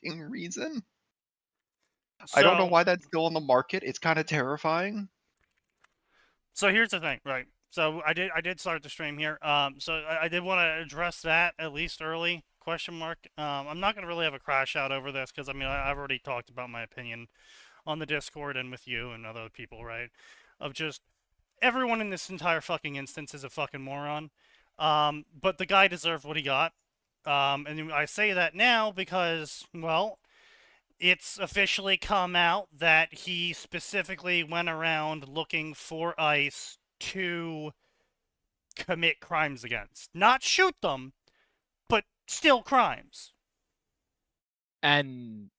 fucking reason. I don't know So, why that's still on the market. It's kind of terrifying. so here's the thing, right? So I did start the stream here. So I did want to address that at least early. Question mark. I'm not gonna really have a crash out over this because I mean I've already talked about my opinion on the Discord and with you and other people, right? Of just everyone in this entire fucking instance is a fucking moron. But the guy deserved what he got. And I say that now because, well, it's officially come out that he specifically went around looking for ICE to commit crimes against. Not shoot them, but still crimes. And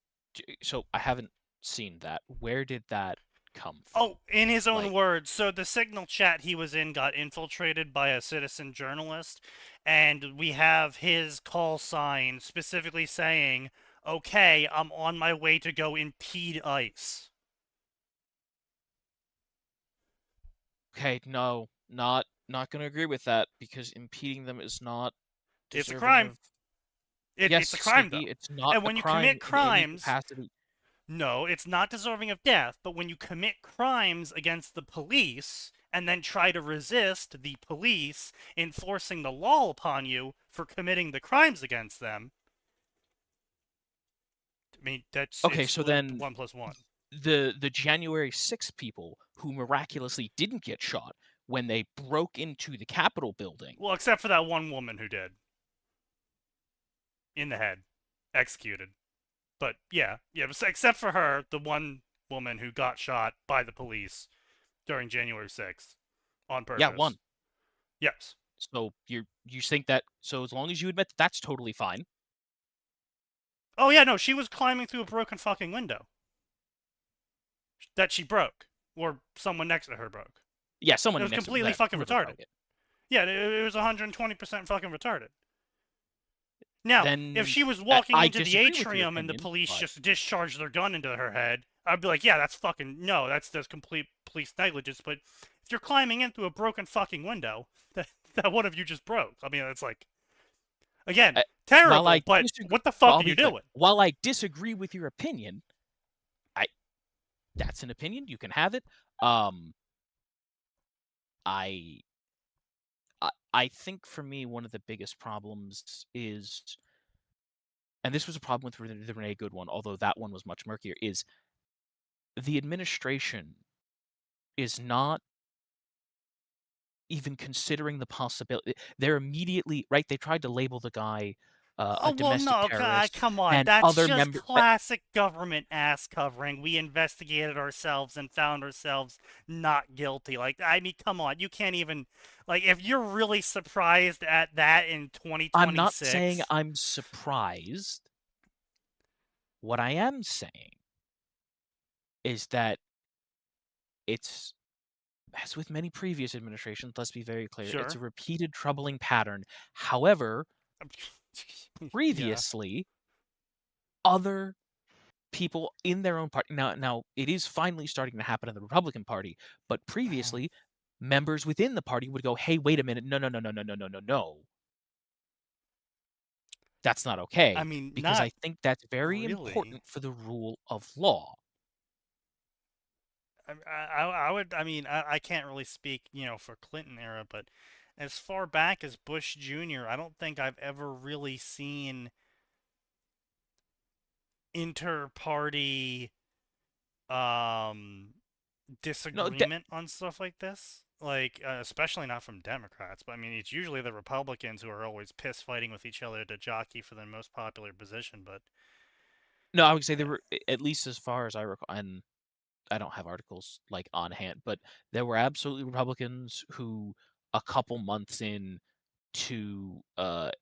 so I haven't seen that. Where did that come from? Oh, in his own Like, words, so the Signal chat he was in got infiltrated by a citizen journalist, and we have his call sign specifically saying, "Okay, I'm on my way to go impede ICE." okay, no, not gonna agree with that because impeding them is not It's a deserving crime. of. It's Yes, a crime, Sneaky, though. it's not And a when you crime commit in any crimes, capacity. no, it's not deserving of death, but when you commit crimes against the police and then try to resist the police enforcing the law upon you for committing the crimes against them, I mean, Okay, it's so then one plus one. the January 6th people who miraculously didn't get shot when they broke into the Capitol building. Well, except for that one woman who did. In the head. Executed. But yeah, except for her, the one woman who got shot by the police during January 6th on Yeah, purpose. one. Yes. So you think that, so as long as you admit that that's totally fine. Oh yeah, no, she was climbing through a broken fucking window that she broke, or someone next to her broke. Yeah, It someone was next to completely that, fucking whoever retarded. broke it. Yeah, it was 120% fucking retarded. Now, if Then she was walking I into the disagree with your atrium and the opinion, police but just discharged their gun into her head, I'd be like, yeah, that's fucking no, that's complete police negligence. But if you're climbing in through a broken fucking window, that one of you just broke. I mean, it's like, again, uh, while terrible. I But disagree, what the well, fuck I'll are you be clear. doing? While I disagree with your opinion, I that's an opinion. You can have it. Um, I I think for me one of the biggest problems is, and this was a problem with the Renee Good one, although that one was much murkier, is the administration is not even considering the possibility. They're immediately right. They tried to label the guy Oh, a well, domestic no, God, terrorist, come on. and That's other just member. classic government ass covering. We investigated ourselves and found ourselves not guilty. Like, I mean, come on. You can't even, like, if you're really surprised at that in I'm not saying 2026. I'm surprised. What I am saying is that it's, as with many previous administrations, let's be very clear, it's a Sure. repeated troubling pattern. However, Yeah. previously, other people in their own party, now it is finally starting to happen in the Republican Party, but previously, members within the party would go, "Hey, wait a minute, no, no, no, no, no, no, no, no, no. That's not I okay," mean, because not I think that's very really. important for the rule of law. I would, I mean, I can't really speak, for Clinton era, but as far back as Bush Jr., I don't think I've ever really seen inter-party um No, disagreement on stuff like this. Like, especially not from Democrats, but I mean, it's usually the Republicans who are always piss fighting with each other to jockey for the most popular position. But no, I would say uh, there were, at least as far as I recall, and I don't have articles like on hand, but there were absolutely Republicans who, a couple months in to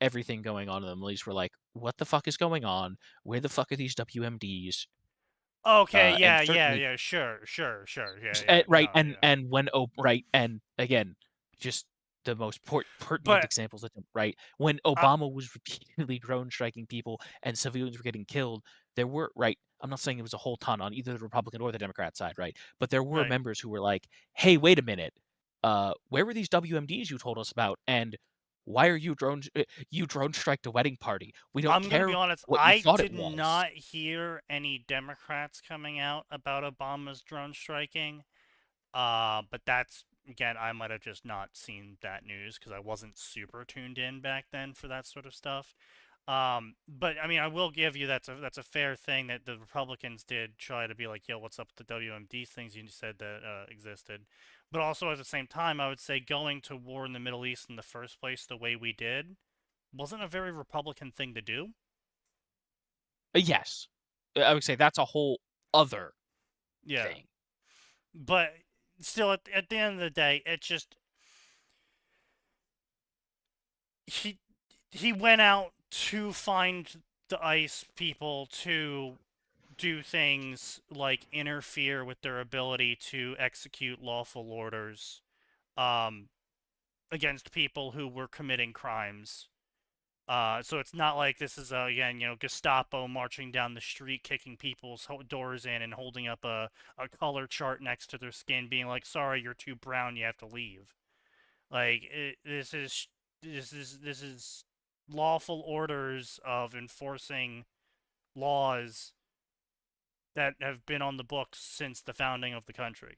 everything going on in the Middle East, were like, "What the fuck is going on? Where the fuck are these WMDs?" okay, And yeah, yeah, certainly, yeah, sure, yeah, yeah, right, no, yeah, and when right, and again, just the most pertinent but examples of them, right? When I, Obama was repeatedly drone striking people and civilians were getting killed, there were, right. I'm not saying it was a whole ton on either the Republican or the Democrat side, right? But there were right, members who were like, "Hey, wait a minute, where were these WMDs you told us about?" And Why are you you drone striked a wedding party? We don't I'm gonna be care honest, what you I thought it did was. not hear any Democrats coming out about Obama's drone striking. But that's, again, I might have just not seen that news because I wasn't super tuned in back then for that sort of stuff. But I mean, I will give you that's a fair thing that the Republicans did try to be like, yo, what's up with the WMD things you said that existed. But also at the same time, I would say going to war in the Middle East in the first place the way we did wasn't a very Republican thing to do. Yes. I would say that's a whole other Yeah. thing. But still, at the end of the day, it's just he went out to find the ICE people to do things like interfere with their ability to execute lawful orders against people who were committing crimes. So it's not like this is again, Gestapo marching down the street, kicking people's doors in, and holding up a color chart next to their skin, being like, "Sorry, you're too brown, you have to leave." Like this is lawful orders of enforcing laws that have been on the books since the founding of the country.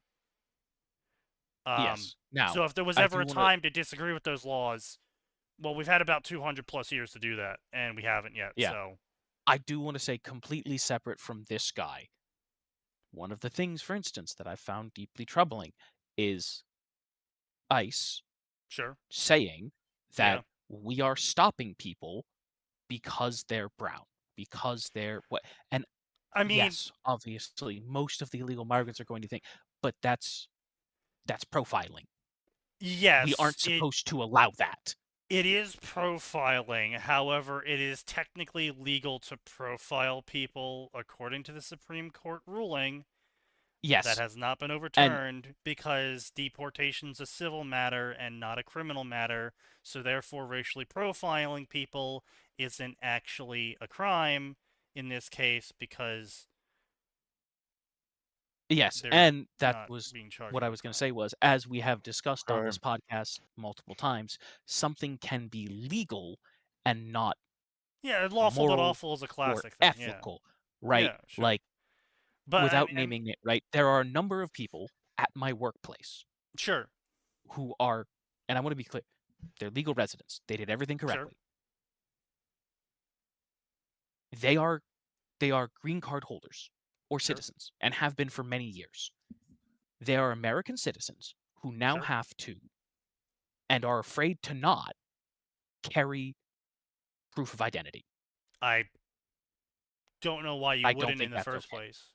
Yes. Now, So if there was I ever do a wanna time to disagree with those laws, well, we've had about 200 plus years to do that, and we haven't yet. Yeah. So I do want to say completely separate from this guy. One of the things, for instance, that I found deeply troubling is ICE sure, saying yeah. that we are stopping people because they're brown, because they're what. And I mean, yes, obviously, most of the illegal migrants are going to think, but that's profiling. We yes, aren't supposed to allow that. it is profiling. However, it is technically legal to profile people according to the Supreme Court ruling. That Yes, has not been and overturned because deportation's a civil matter and not a criminal matter, so therefore racially profiling people isn't actually a crime in this case because yes, they're and that not was being charged what I with a was going to crime. say was, as we have discussed on this Okay. podcast multiple times, something can be legal and not Yeah, lawful but moral awful is a or classic thing. Yeah. ethical, right? Yeah, sure. Like, But without naming it, right? There are a number of people at my workplace sure, who are, and I want to be clear, they're legal residents. They did everything sure, correctly. They are green card holders or sure, citizens and have been for many years. They are American citizens who now sure. have to and are afraid to not carry proof of identity. I don't know why you I don't wouldn't in think the that's first okay. place.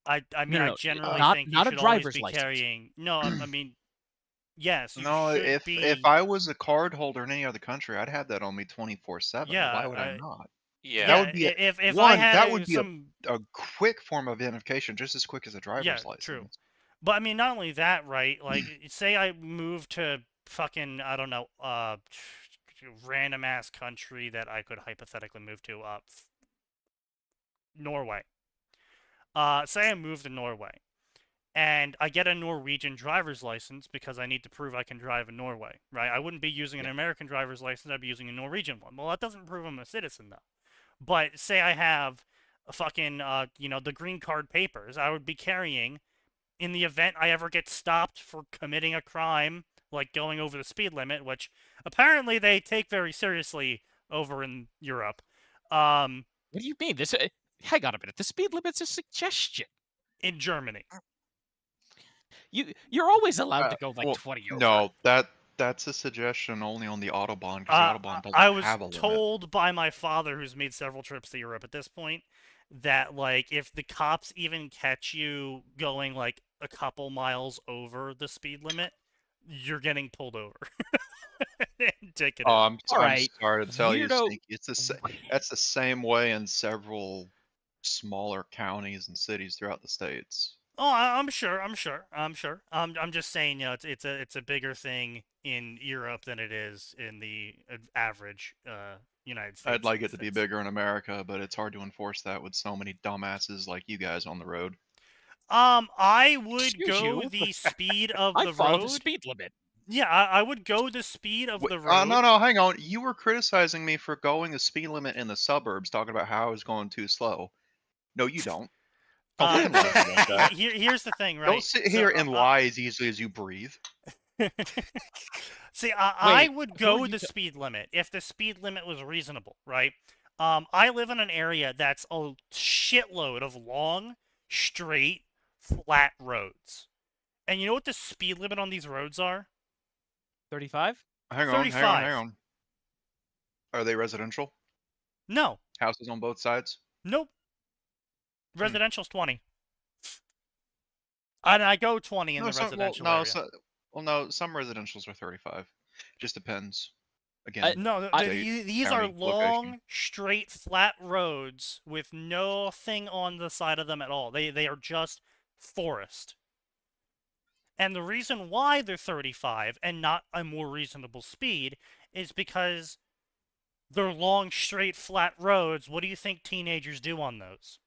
I No, mean, no, I no, generally Uh, think you not a should always driver's be license. carrying. No, I mean, yes, you No, should if be. I was a card holder in any other country, I'd have that on me 24/7. Why would I Yeah, not? That yeah. Yeah. would be If I one. had That would be some, a quick form of identification, just as quick as a yeah, driver's true. license. But I mean, not only that, right? Like, say I moved to fucking, I don't know, random ass country that I could hypothetically move to, Norway. Say I moved to Norway, and I get a Norwegian driver's license because I need to prove I can drive in Norway, right? I wouldn't be using an Yeah. American driver's license, I'd be using a Norwegian one. Well, that doesn't prove I'm a citizen, though. But say I have a fucking, the green card papers, I would be carrying in the event I ever get stopped for committing a crime, like going over the speed limit, which apparently they take very seriously over in Europe. What do you mean? Hang on a minute. The speed limit's a suggestion. In Germany. You're always allowed to go like Well, 20 over. no, that's a suggestion only on the Autobahn because the Autobahn doesn't I was have a limit. told by my father, who's made several trips to Europe at this point, that like if the cops even catch you going like a couple miles over the speed limit, you're getting pulled over and ticketed. Oh, I'm Alright, sorry to tell you, weirdo. Sneaky. That's the same way in several smaller counties and cities throughout the states. Oh, I'm sure. I'm just saying, it's a bigger thing in Europe than it is in the average United States. I'd like it to be bigger in America, but it's hard to enforce that with so many dumbasses like you guys on the road. I would Excuse go you? the speed of I the follow road. the speed limit. Yeah, I would go the speed of the No, road. no, hang on. You were criticizing me for going the speed limit in the suburbs, talking about how I was going too slow. No, you don't. Don't fucking lie to me like that. Here's the thing, Don't right? sit So, here and lie as easily as you breathe. see, I Wait, would who are go you the t- speed limit if the speed limit was reasonable, right? I live in an area that's a shitload of long, straight, flat roads. And you know what the speed limit on these roads are? 35? Hang on, hang on, hang 35. on. Are they residential? No. Houses on both sides? Nope. Residential's 20. And I go 20 in No, the residential area. no, some residentials are 35. Just depends. Again, No, I- state, these are county, location. long, straight, flat roads with nothing on the side of them at all. They are just forest. And the reason why they're 35 and not a more reasonable speed is because they're long, straight, flat roads. What do you think teenagers do on those?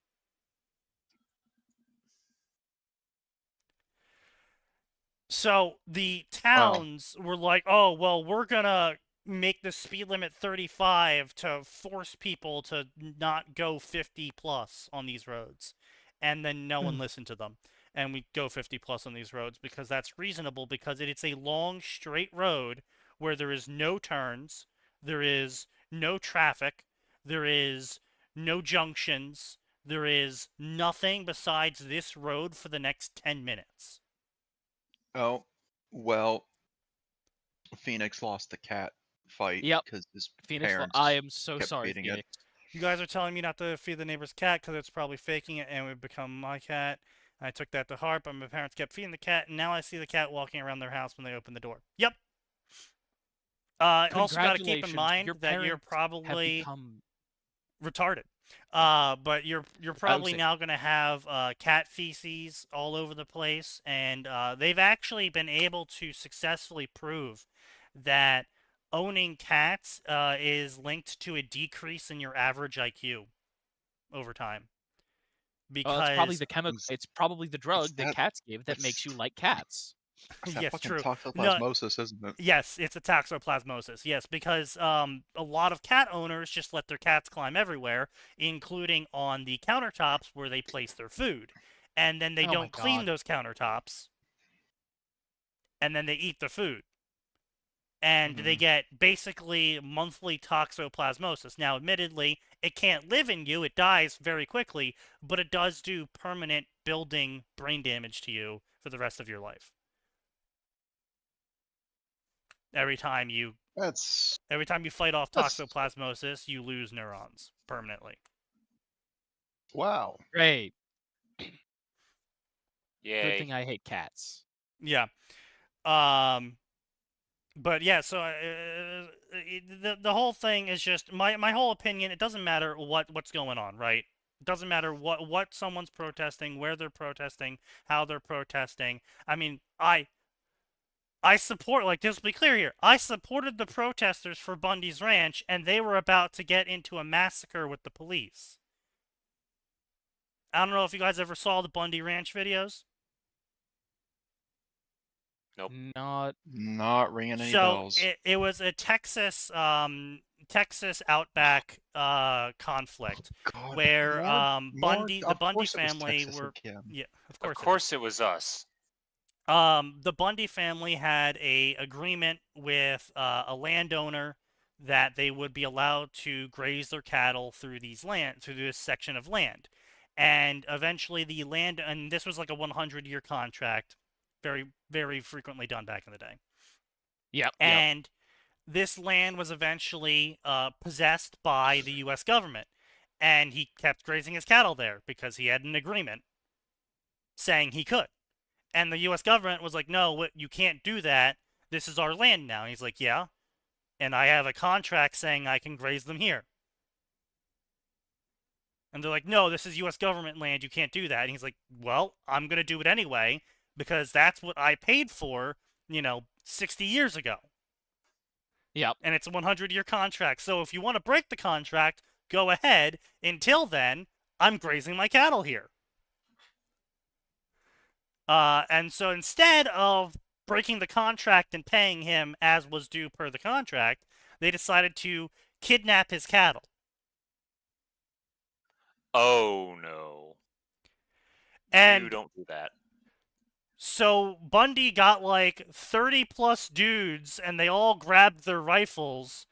So the towns were like, oh, well, we're going to make the speed limit 35 to force people to not go 50 plus on these roads. And then no one listened to them. And we go 50 plus on these roads because that's reasonable because it's a long, straight road where there is no turns, there is no traffic, there is no junctions, there is nothing besides this road for the next 10 minutes. Oh, well, Phoenix lost the cat fight Yep. because his Phoenix, parents I am so kept sorry, feeding it. Phoenix. You guys are telling me not to feed the neighbor's cat because it's probably faking it and it would become my cat. I took that to heart, but my parents kept feeding the cat, and now I see the cat walking around their house when they open the door. Yep. Also got to keep in Congratulations, mind your that you're parents have probably become retarded. But you're probably now going to have cat feces all over the place, and they've actually been able to successfully prove that owning cats is linked to a decrease in your average IQ over time. it's probably Because the chemical. Is- It's probably the drug that that- cats give that makes you like cats. It's that yes, fucking true. No, toxoplasmosis, isn't it? yes, it's a toxoplasmosis. Yes, because a lot of cat owners just let their cats climb everywhere, including on the countertops where they place their food, and then they Oh my don't clean God. those countertops, and then they eat the food. And they get basically monthly toxoplasmosis. Now, admittedly, it can't live in you, it dies very quickly, but it does do permanent building brain damage to you for the rest of your life. Every time you That's fight off That's- toxoplasmosis, you lose neurons permanently. wow. Great. Good Yay. thing I hate cats. Yeah. But yeah, so the whole thing is just my whole opinion. It doesn't matter what's going on, right? It doesn't matter what someone's protesting, where they're protesting, how they're protesting. I mean, I support, like, just to be clear here, I supported the protesters for Bundy's Ranch, and they were about to get into a massacre with the police. I don't know if you guys ever saw the Bundy Ranch videos. Nope. Not ringing any So bells. it was a Texas Outback conflict God, where more- the of Bundy course it was family Texas were again. yeah, of Of course. course it was us. The Bundy family had a agreement with a landowner that they would be allowed to graze their cattle through this section of land. And eventually and this was like a 100-year contract, very, very frequently done back in the day. Yep. And this land was eventually possessed by the U.S. government. And he kept grazing his cattle there because he had an agreement saying he could. And the U.S. government was like, no, you can't do that. This is our land now. And he's like, yeah. And I have a contract saying I can graze them here. And they're like, no, this is U.S. government land. You can't do that. And he's like, well, I'm going to do it anyway because that's what I paid for, 60 years ago. Yep. And it's a 100-year contract. So if you want to break the contract, go ahead. Until then, I'm grazing my cattle here. And so instead of breaking the contract and paying him as was due per the contract, they decided to kidnap his cattle. Oh no. And you don't do that. so Bundy got like 30 plus dudes, and they all grabbed their rifles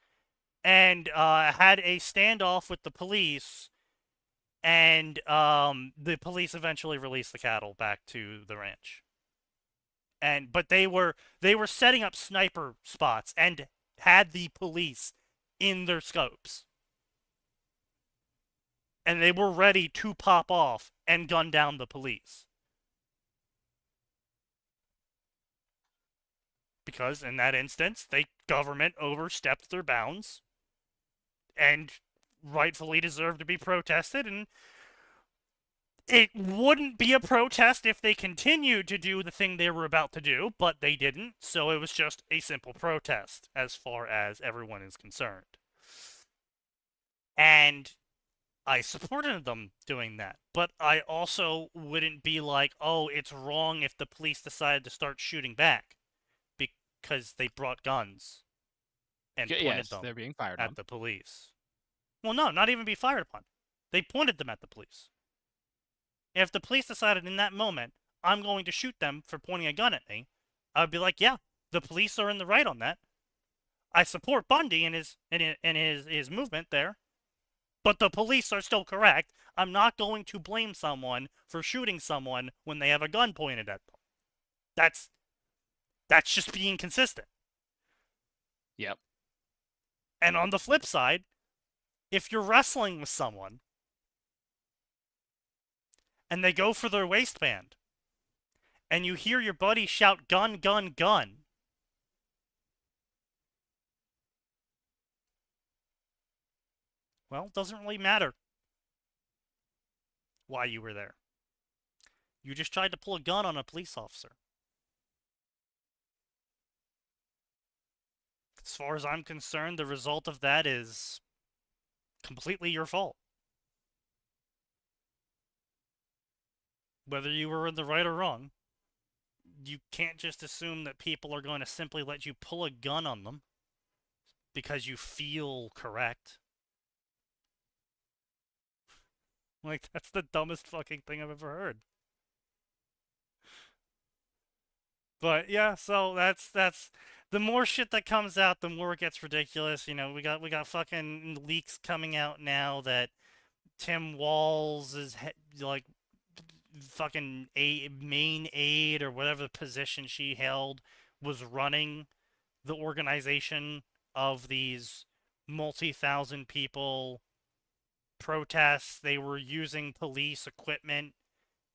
and had a standoff with the police. And the police eventually released the cattle back to the ranch. But they were setting up sniper spots and had the police in their scopes. And they were ready to pop off and gun down the police. Because in that instance, the government overstepped their bounds and rightfully deserved to be protested. And it wouldn't be a protest if they continued to do the thing they were about to do, but they didn't, so it was just a simple protest as far as everyone is concerned. And I supported them doing that, but I also wouldn't be like, oh, it's wrong if the police decided to start shooting back because they brought guns and pointed them they're being fired at on. the police. Well, no, not even be fired upon. They pointed them at the police. If the police decided in that moment, I'm going to shoot them for pointing a gun at me, I would be like, yeah, the police are in the right on that. I support Bundy and his movement there, but the police are still correct. I'm not going to blame someone for shooting someone when they have a gun pointed at them. That's just being consistent. Yep. And on the flip side, if you're wrestling with someone and they go for their waistband, and you hear your buddy shout, gun, gun, gun, well, it doesn't really matter why you were there. You just tried to pull a gun on a police officer. As far as I'm concerned, the result of that is completely your fault. Whether you were in the right or wrong, you can't just assume that people are going to simply let you pull a gun on them because you feel correct. Like, that's the dumbest fucking thing I've ever heard. But yeah, so that's the more shit that comes out, the more it gets ridiculous. You know, we got fucking leaks coming out now that Tim Walz is like fucking main aide or whatever position she held was running the organization of these multi-thousand people protests. They were using police equipment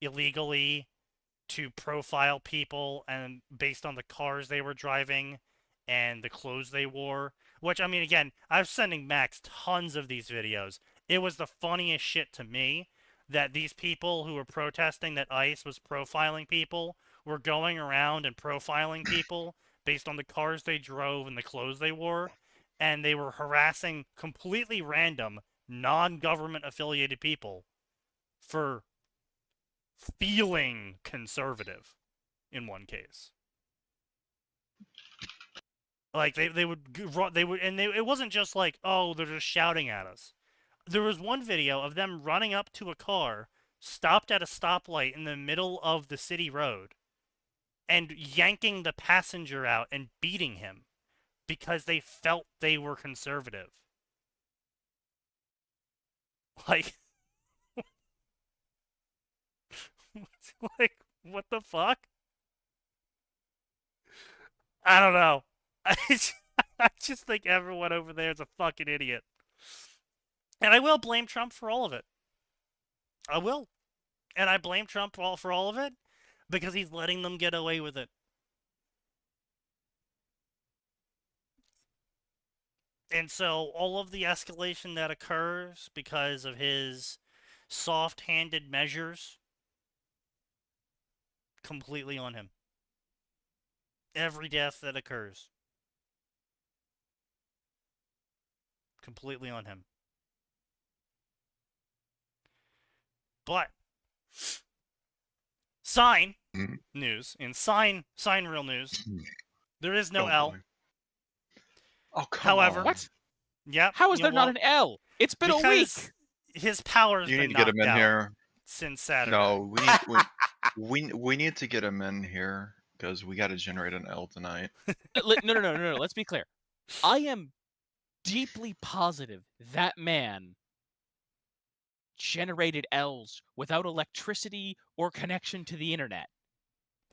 illegally to profile people and based on the cars they were driving and the clothes they wore. Which, I mean, again, I was sending Max tons of these videos. It was the funniest shit to me that these people who were protesting that ICE was profiling people were going around and profiling people based on the cars they drove and the clothes they wore, and they were harassing completely random, non-government affiliated people for feeling conservative in one case. Like they would, and it wasn't just like, oh, they're just shouting at us. There was one video of them running up to a car, stopped at a stoplight in the middle of the city road, and yanking the passenger out and beating him because they felt they were conservative. Like, like, what the fuck? I don't know. I just think everyone over there is a fucking idiot. And I will blame Trump for all of it. I will. And I blame Trump for all of it because he's letting them get away with it. And so all of the escalation that occurs because of his soft-handed measures, completely on him. Every death that occurs, completely on him. But, sign, news, in sign real news, there is no Oh, L. boy. Oh, come However, on. What? Yep. How is you there know not what? an L? It's been a Because week. his power's You need been to get him knocked in out here. since Saturday. No, we need to get him in here because we got to generate an L tonight. No. Let's be clear. I am deeply positive that man generated L's without electricity or connection to the internet.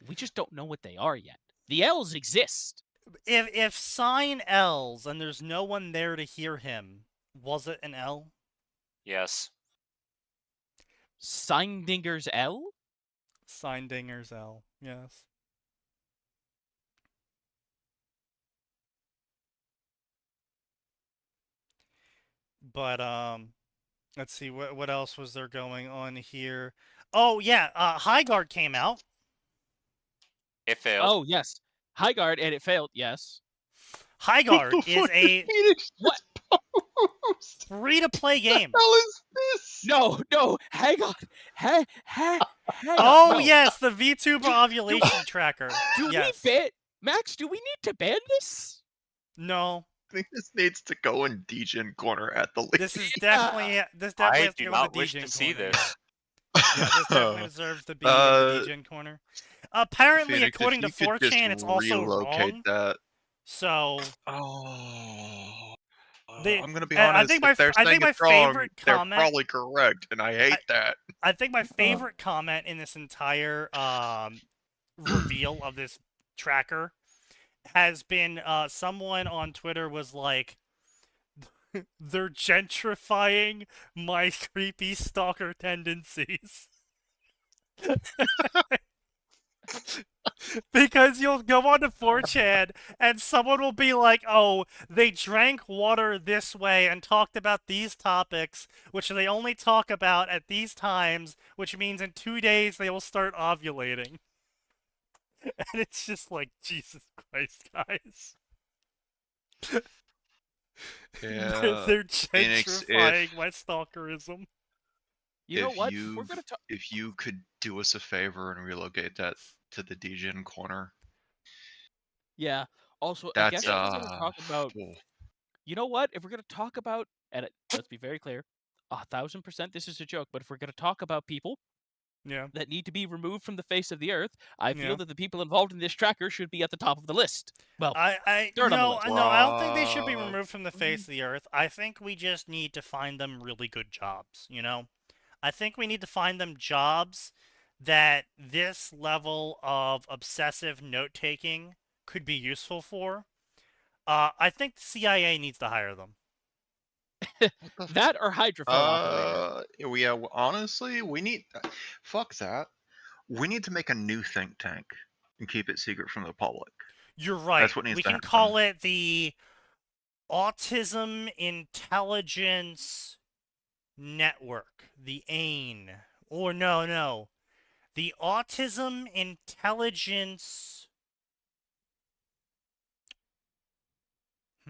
We just don't know what they are yet. The L's exist. If sign L's and there's no one there to hear him, was it an L? Yes. Signdinger's L? Signdinger's L, yes. But let's see what else was there going on here. Oh yeah, Highguard came out. It failed. Oh yes, Highguard, and it failed. Yes. Highguard is a What? free-to-play game. What the hell is this? No, hang on. Hang Oh on. No. yes, the VTuber ovulation tracker. Yes. Max, do we need to ban this? No. I think this needs to go in DGen corner at the least. This is definitely I has to do go not in the wish DGen to see corner. this. Yeah, this definitely deserves to be in the DGen corner. Apparently, Phoenix, according to if you could just 4chan, it's also relocate wrong. that. So. Oh. They- I'm gonna be I honest. think if they're I saying think my it's wrong, favorite they're comment- probably correct, and I hate that. I think my favorite comment in this entire reveal of this tracker has been someone on Twitter was like, they're gentrifying my creepy stalker tendencies. Because you'll go onto 4chan and someone will be like, oh, they drank water this way and talked about these topics, which they only talk about at these times, which means in 2 days they will start ovulating. And it's just like, Jesus Christ, guys. Yeah. They're Phoenix, gentrifying my stalkerism. You know if what? you We're gonna talk. if you could do us a favor and relocate that to the DGen corner, Yeah. Also, I guess that's if we're gonna talk about. oh, You know what? If we're gonna talk about, and let's be very clear, 1000% this is a joke. But if we're gonna talk about people Yeah. that need to be removed from the face of the earth, I feel Yeah. that the people involved in this tracker should be at the top of the list. Well, I third on the no, list. no, I don't think they should be Rob. removed from the face of the earth. I think we just need to find them really good jobs, you know? I think we need to find them jobs that this level of obsessive note-taking could be useful for. I think the CIA needs to hire them. That or hydrophone operator. yeah. Honestly, we need. Fuck that. We need to make a new think tank and keep it secret from the public. You're right. That's what needs We to can happen. call it the Autism Intelligence Network, the AIN. Or no. The Autism Intelligence...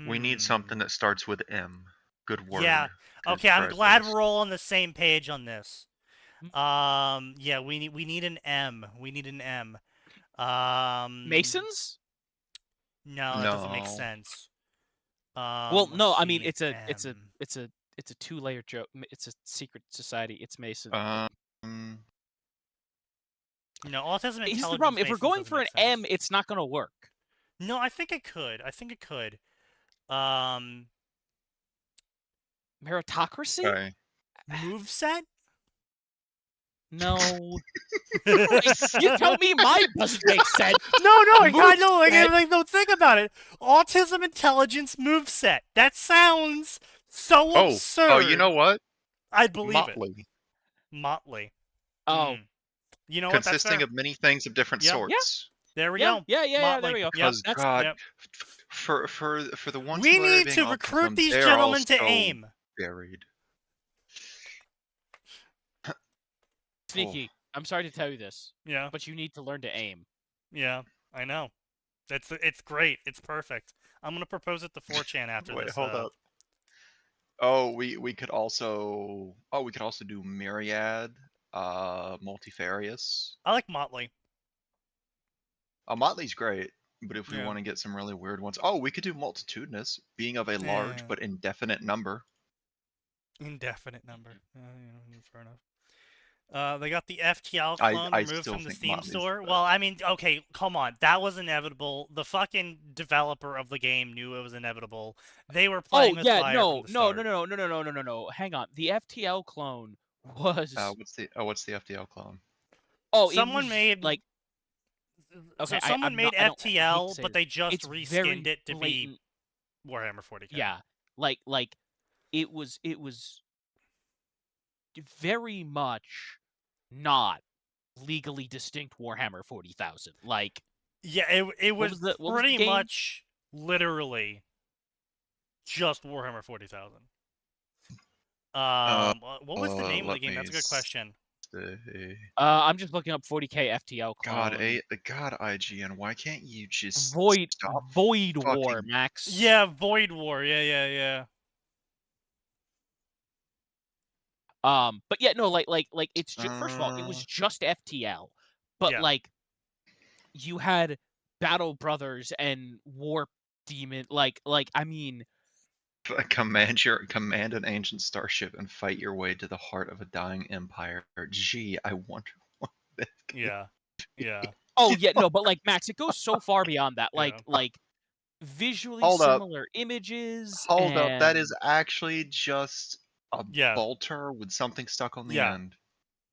We need something that starts with M. Good word. Yeah. to Okay, I'm describe glad this. we're all on the same page on this. Yeah, we need an M. We need an M. Masons? No, that doesn't make No. sense. Well, let's no, I mean see, it's a M. two-layer joke. It's a secret society. It's Mason. No, Autism Intelligence. Here's the problem. If we're Masons going doesn't for an make M, sense. it's not going to work. No, I think it could. Meritocracy? Okay. Moveset? No. You tell me mine doesn't make sense. No, I kind of Moveset. like. No, think about it. Autism Intelligence Moveset. That sounds so absurd. Oh, you know what? I believe Motley. it. Motley. Oh. You know what? That's Consisting fair. of many things of different Yeah. sorts. There we Yeah, go. yeah, Motley. there we go. Yep. Because That's- God, Yep. for the ones We who are need being to autism, recruit these they're gentlemen to also AIM. buried. Sneaky. I'm sorry to tell you this, Yeah. but you need to learn to aim. Yeah. I know. It's great. It's perfect. I'm gonna propose it to 4chan after Wait, this. hold up. Oh, we could also do Myriad, Multifarious. I like Motley. A motley's great, but if we Yeah. want to get some really weird ones, we could do multitudinous, being of a large Yeah. but indefinite number. Indefinite number. Fair enough. They got the FTL I clone removed still from the think Steam Motley's store. the Well, I mean, okay, come on. That was inevitable. The fucking developer of the game knew it was inevitable. They were playing with fire from the start. No. Hang on. The FTL clone was. What's the FTL clone? Oh, Someone made like. So Okay, someone made I hate to FTL, say but this. they just It's reskinned very it to blatant. be Warhammer 40k. Yeah, like it was very much not legally distinct Warhammer 40,000. Like, Yeah, it what was was the pretty game? much literally just Warhammer 40,000. What was the name of the game? That's a good question. I'm just looking up 40k FTL clone. God, IGN, why can't you just Void stop War, fucking- Max. Yeah, Void War. Yeah. But yeah, no, like it's just first of all, it was just FTL, but Yeah. like you had Battle Brothers and Warp Demon, like I mean, command an ancient starship and fight your way to the heart of a dying empire. Gee, I wonder what this game- Yeah. oh yeah, no, but like Max, it goes so far beyond that. Yeah. Like visually Hold up. similar images. Hold up, that and- is actually just a Yeah. bolter with something stuck on the Yeah. end.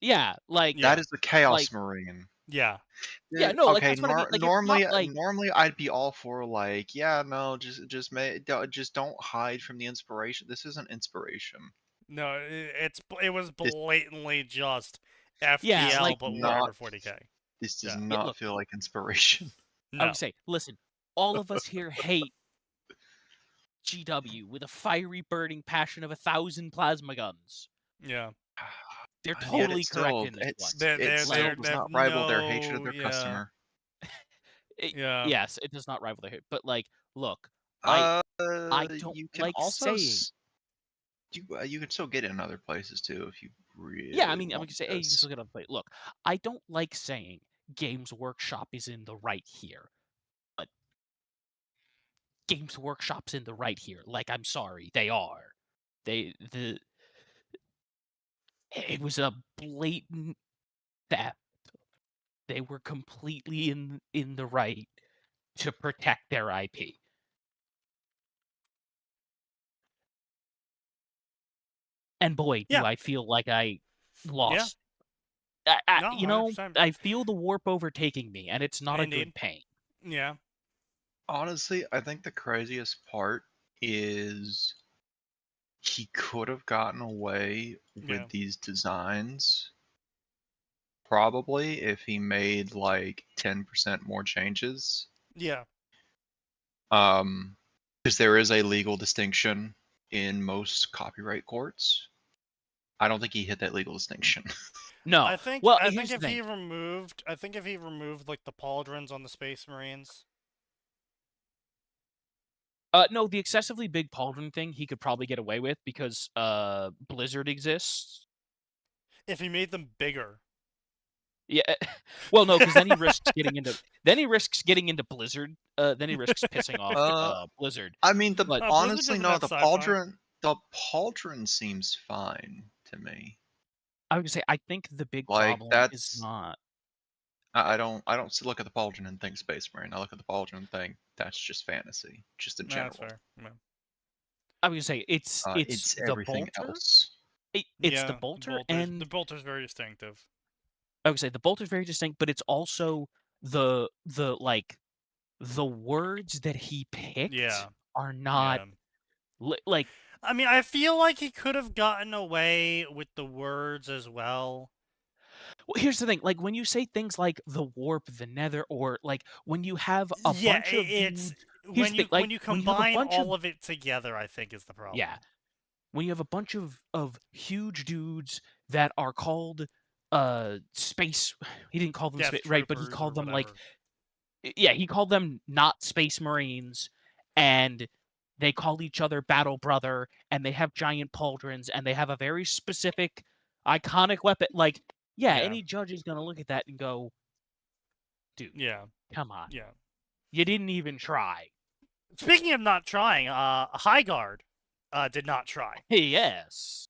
Yeah, like Yeah. That is the Chaos like- Marine. Yeah. Yeah, no, like, okay. that's what I mean, like, it's normally, not like- normally I'd be all for like, yeah, no, just don't hide from the inspiration. This isn't inspiration. No, it was blatantly just FTL, Yeah, like- but Not- Warhammer 40k. This does Yeah. not look- feel like inspiration. No. I would say, listen, all of us here hate GW with a fiery burning passion of 1,000 plasma guns. Yeah. They're And yet totally it correct still- in this it one. still does not rival their hatred of their customer. Yeah. Yes, it does not rival their hate. But like, look, I don't you can like also saying. you can still get it in other places too if you really. Yeah, I mean, I'm want gonna say, hey, you can this. still get on play. Look, I don't like saying Games Workshop is in the right here, but Games Workshop's in the right here. Like, I'm sorry, they are. It was a blatant theft. They were completely in the right to protect their IP. And boy, do Yeah. I feel like I lost. No, You know, 100%. I feel the warp overtaking me, and it's not a Indeed. good pain. Yeah. Honestly, I think the craziest part is he could have gotten away with Yeah. these designs probably if he made like 10% more changes. Yeah. Because there is a legal distinction in most copyright courts. I don't think he hit that legal distinction. No. I think well, I here's think the if he thing. removed like the pauldrons on the Space Marines. No, the excessively big pauldron thing he could probably get away with because Blizzard exists. If he made them bigger. Yeah. Well, no, because then he risks getting into Blizzard. Then he risks pissing off Blizzard. I mean, Blizzard honestly, doesn't no. have The sci-fi. pauldron seems fine to me. I would say I think the big Like, problem is not. I don't look at the pauldron and think Space Marine. I look at the pauldron and think that's just fantasy, just in Nah, general. that's fair. Yeah. I would say it's the everything bolter. else. It's Yeah, the bolter, the and bolter's very distinctive. I would say the bolter's very distinct, but it's also the words that he picked Yeah. are not like. I mean, I feel like he could have gotten away with the words as well. Well, here's the thing: like when you say things like the warp, the nether, or like when you have a bunch of it's dudes, here's when the you thing, like, when you when you have a combine bunch all of- of it together, I think is the problem. yeah, when you have a bunch of huge dudes that are called space. He didn't call them Death right, but he Troopers called or them like whatever. yeah, he called them not Space Marines, and they call each other Battle Brother, and they have giant pauldrons, and they have a very specific, iconic weapon. Like, yeah, Yeah. any judge is gonna look at that and go, dude, Yeah. Come on. Yeah. You didn't even try. Speaking of not trying, Highguard did not try. Yes.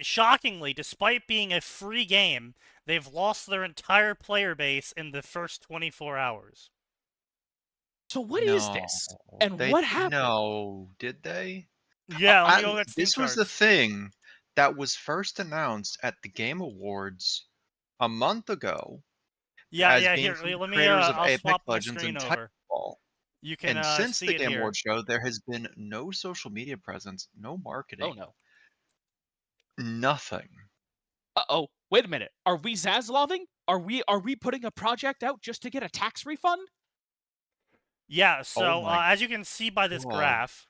Shockingly, despite being a free game, they've lost their entire player base in the first 24 hours. So what is this? And what happened? No, did they? Yeah, let me go get Steam This was the charts. thing that was first announced at the Game Awards a month ago. Yeah, as yeah. being Here, from the let me. creators of I'll Apex swap my Legends screen and over. Titanfall. You can And since see the it Game here. Awards show, there has been no social media presence, no marketing. Oh no. Nothing. Uh-oh. Wait a minute. Are we Zaslaving? Are we putting a project out just to get a tax refund? Yeah, so my as you can see by this God. graph,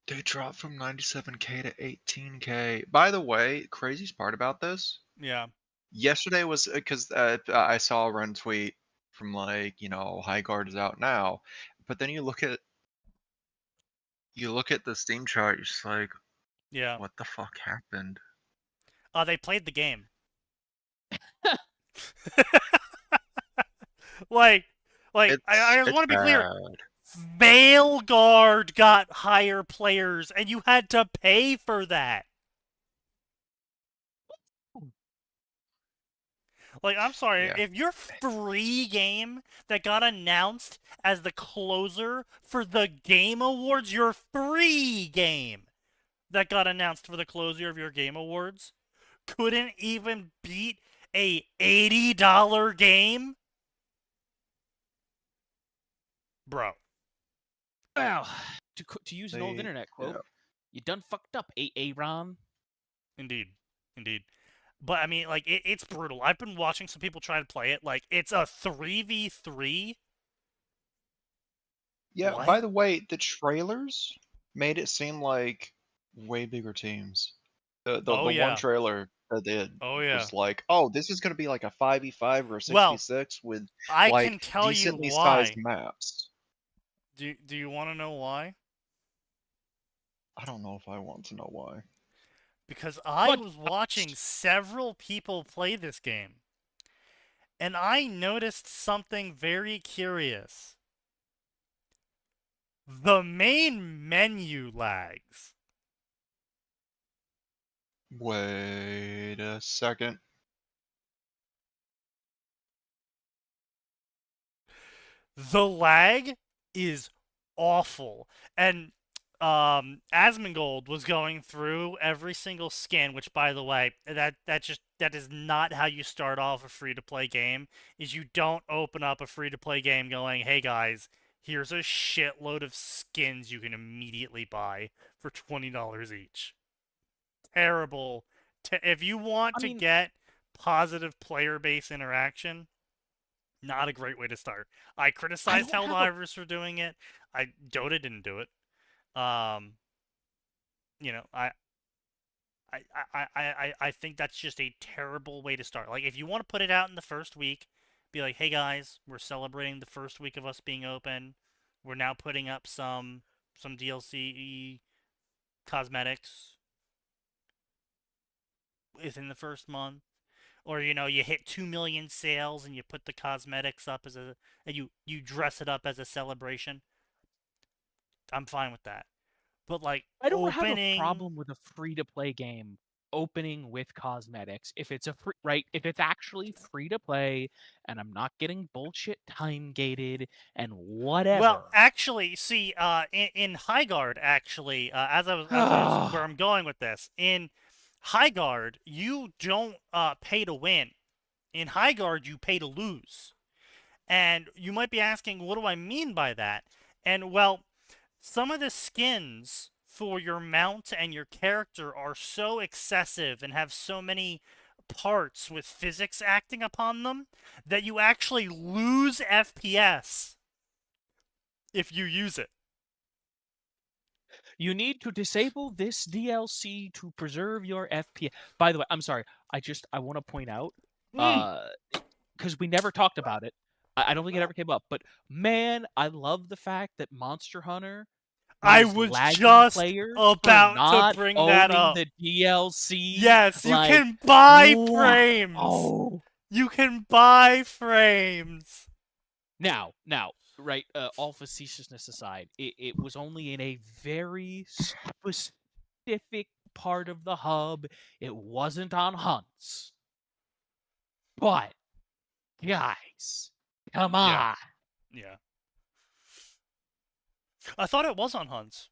They dropped from 97K to 18K. By the way, craziest part about this, yeah, yesterday was because I saw a run tweet from Highguard is out now, but then you look at the Steam chart, you're just like, yeah. what the fuck happened? They played the game. like, I just want to be clear. Veilguard got higher players, and you had to pay for that. Like, I'm sorry, Yeah. if your free game that got announced as the closer for the Game Awards, your free game that got announced for the closer of your Game Awards, couldn't even beat a $80 game? Bro. Well, to use an old internet quote, you done fucked up, Aaron. Indeed. But, I mean, like, it's brutal. I've been watching some people try to play it. Like, it's a 3v3. Yeah, What? by the way, the trailers made it seem like way bigger teams. The one trailer that did was like, oh, this is going to be like a 5v5 or a 6v6 with I like can tell decently you sized why. maps. Do you want to know why? I don't know if I want to know why. Because I was watching several people play this game, and I noticed something very curious. The main menu lags. Wait a second. The lag is awful. And Asmongold was going through every single skin, which, by the way, that is not how you start off a free-to-play game. Is you don't open up a free-to-play game going, hey guys, here's a shitload of skins you can immediately buy for $20 each. Terrible. If you want to get positive player base interaction, not a great way to start. I criticized Helldivers for doing it. Dota didn't do it. You know, I think that's just a terrible way to start. Like, if you want to put it out in the first week, be like, hey guys, we're celebrating the first week of us being open. We're now putting up some DLC cosmetics within the first month. Or, you know, you hit 2 million sales and you put the cosmetics up and you dress it up as a celebration. I'm fine with that. But, like, I don't have a problem with a free-to-play game opening with cosmetics if it's if it's actually free to play and I'm not getting bullshit time gated and whatever. Well, actually, see, in Highguard, actually, as I was where I'm going with this, in Highguard, you don't pay to win. In Highguard, you pay to lose. And you might be asking, what do I mean by that? And, well, some of the skins for your mount and your character are so excessive and have so many parts with physics acting upon them that you actually lose FPS if you use it. You need to disable this DLC to preserve your FPS. By the way, I'm sorry. I want to point out, because we never talked about it. I don't think it ever came up. But man, I love the fact that Monster Hunter. I was just about to bring that up. The DLC. Yes, you can buy frames. You can buy frames. Now, right, all facetiousness aside, it was only in a very specific part of the hub. It wasn't on hunts. But, guys, come on. Yeah. I thought it was on hunts.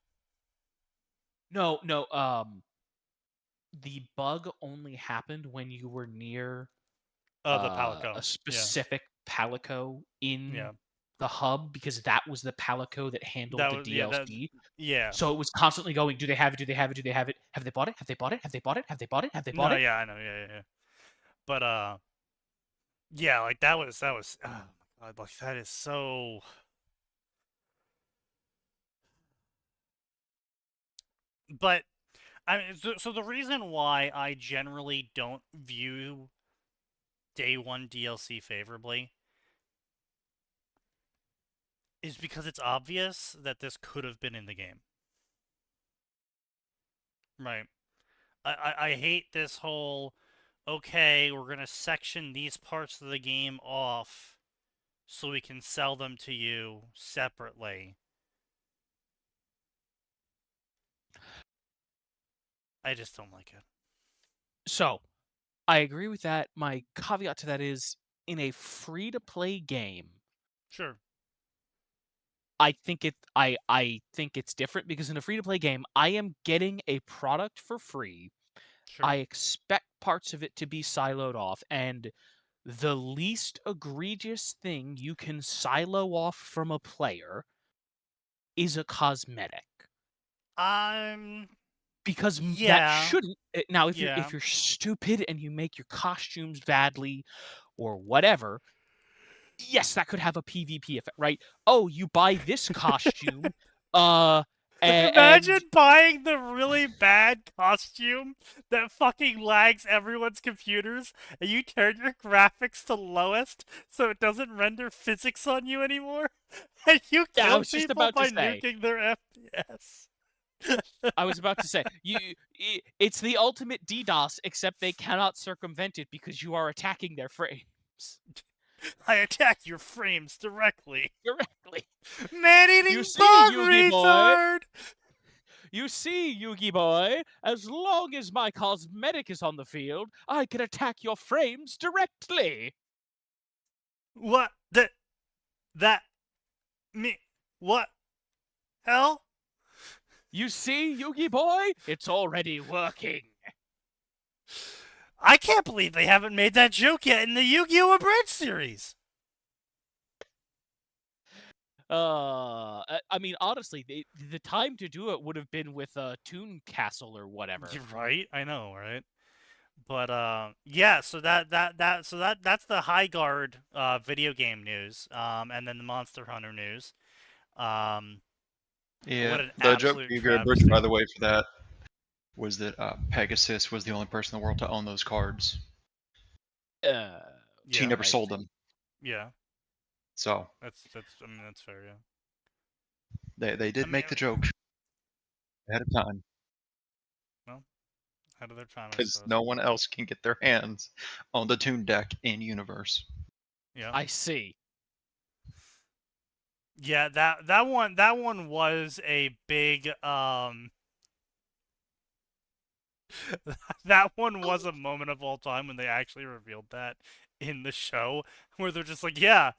No, the bug only happened when you were near the Palico. a specific Palico in the hub, because that was the Palico that handled the DLC. So it was constantly going, do they have it? Do they have it? Do they have it? Have they bought it? Have they bought it? Have they bought it? Have they bought it? Have they bought it? Yeah, I know. Yeah. But yeah, like that was oh my god, like that is so. But I mean, so the reason why I generally don't view Day 1 DLC favorably is because it's obvious that this could have been in the game. Right. I hate this whole, okay, we're going to section these parts of the game off so we can sell them to you separately. I just don't like it. So, I agree with that. My caveat to that is, in a free-to-play game, sure, I think it's different, because in a free-to-play game, I am getting a product for free. Sure. I expect parts of it to be siloed off, and the least egregious thing you can silo off from a player is a cosmetic. Because that shouldn't. Now, if you're stupid and you make your costumes badly or whatever, yes, that could have a PvP effect, right? Oh, you buy this costume, imagine buying the really bad costume that fucking lags everyone's computers, and you turn your graphics to lowest so it doesn't render physics on you anymore, and you kill people by nuking their FPS. I was about to say, it's the ultimate DDoS, except they cannot circumvent it because you are attacking their frames. I attack your frames directly. Man-eating bug retard! You see, Yugi boy, as long as my cosmetic is on the field, I can attack your frames directly. What? What? Hell? You see, Yugi boy? It's already working. I can't believe they haven't made that joke yet in the Yu-Gi-Oh! Abridged series. I mean, honestly, the time to do it would have been with Toon Castle or whatever. Right? I know, right? But yeah, so that's the High Guard video game news, and then the Monster Hunter news. Yeah, the joke you Abridged, by the way, for that was that Pegasus was the only person in the world to own those cards. She never sold them. Yeah. So that's fair, yeah. They did make the joke ahead of time. Well, ahead of their time, because no one else can get their hands on the Toon deck in universe. Yeah, I see. Yeah, that one was a big that one was a moment of all time when they actually revealed that in the show, where they're just like, yeah,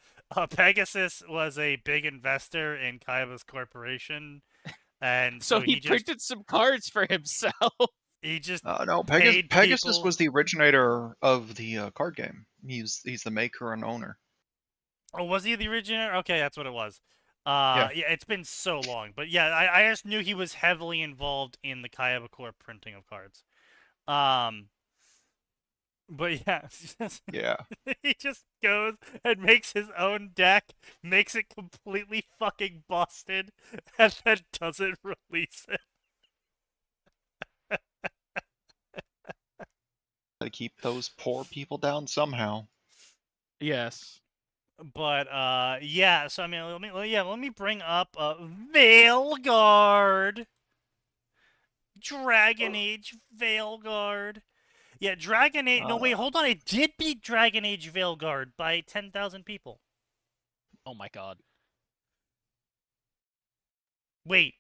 Pegasus was a big investor in Kaiba's corporation, and so he printed some cards for himself. He just no, Pegasus was the originator of the card game. He's the maker and owner. Oh, was he the originator? Okay, that's what it was. Yeah, it's been so long, but yeah, I just knew he was heavily involved in the Kaiba Corp printing of cards. But yeah, he just goes and makes his own deck, makes it completely fucking busted, and then doesn't release it. Gotta keep those poor people down somehow. Yes. But yeah, so I mean, let me bring up Veilguard, Dragon Age Veilguard. Yeah, Dragon Age. No, wait, hold on. It did beat Dragon Age Veilguard by 10,000 people. Oh my god. Wait.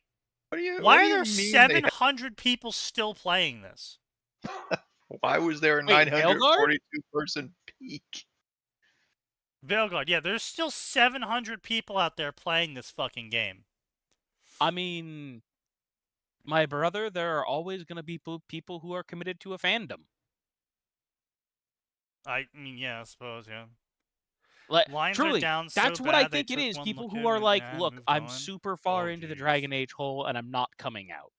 Why are there 700 people still playing this? Why was there a 942 person peak? Veilguard, yeah, there's still 700 people out there playing this fucking game. I mean, my brother, there are always going to be people who are committed to a fandom. I mean, yeah, I suppose, yeah. Like, Lines truly, are down that's so what I bad, think it is. one People look who are and, like, yeah, look, moved I'm on. super far into the Dragon Age hole, and I'm not coming out.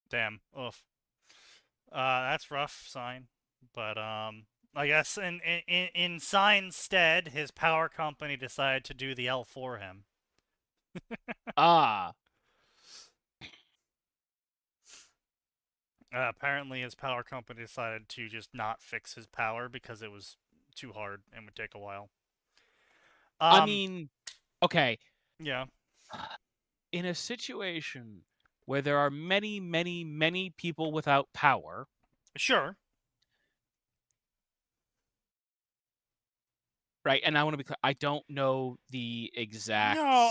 Damn. Oof. That's rough, Sign. But, I guess in Sign's stead, his power company decided to do the L for him. Ah. Apparently his power company decided to just not fix his power because it was too hard and would take a while. I mean, okay. Yeah. In a situation where there are many, many, many people without power. Sure. Right, and I want to be clear, I don't know the exact. No,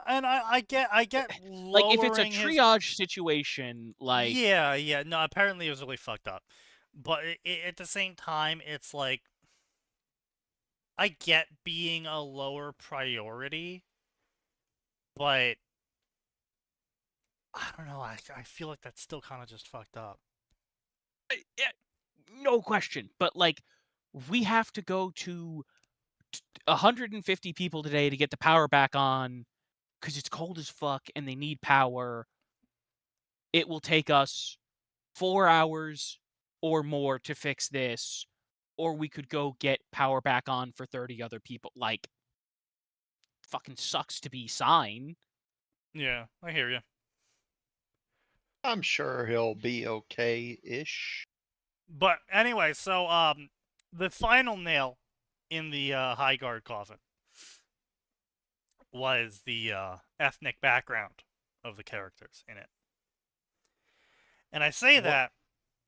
and I get like if it's a triage situation, like yeah, no. Apparently, it was really fucked up, but at the same time, it's like I get being a lower priority, but I don't know. I feel like that's still kind of just fucked up. Yeah, no question, but like we have to go to 150 people today to get the power back on because it's cold as fuck and they need power. It will take us 4 hours or more to fix this, or we could go get power back on for 30 other people. Like, fucking sucks to be Sign. Yeah, I hear you. I'm sure he'll be okay-ish. But anyway, so the final nail in the High Guard coffin was the ethnic background of the characters in it. And I say that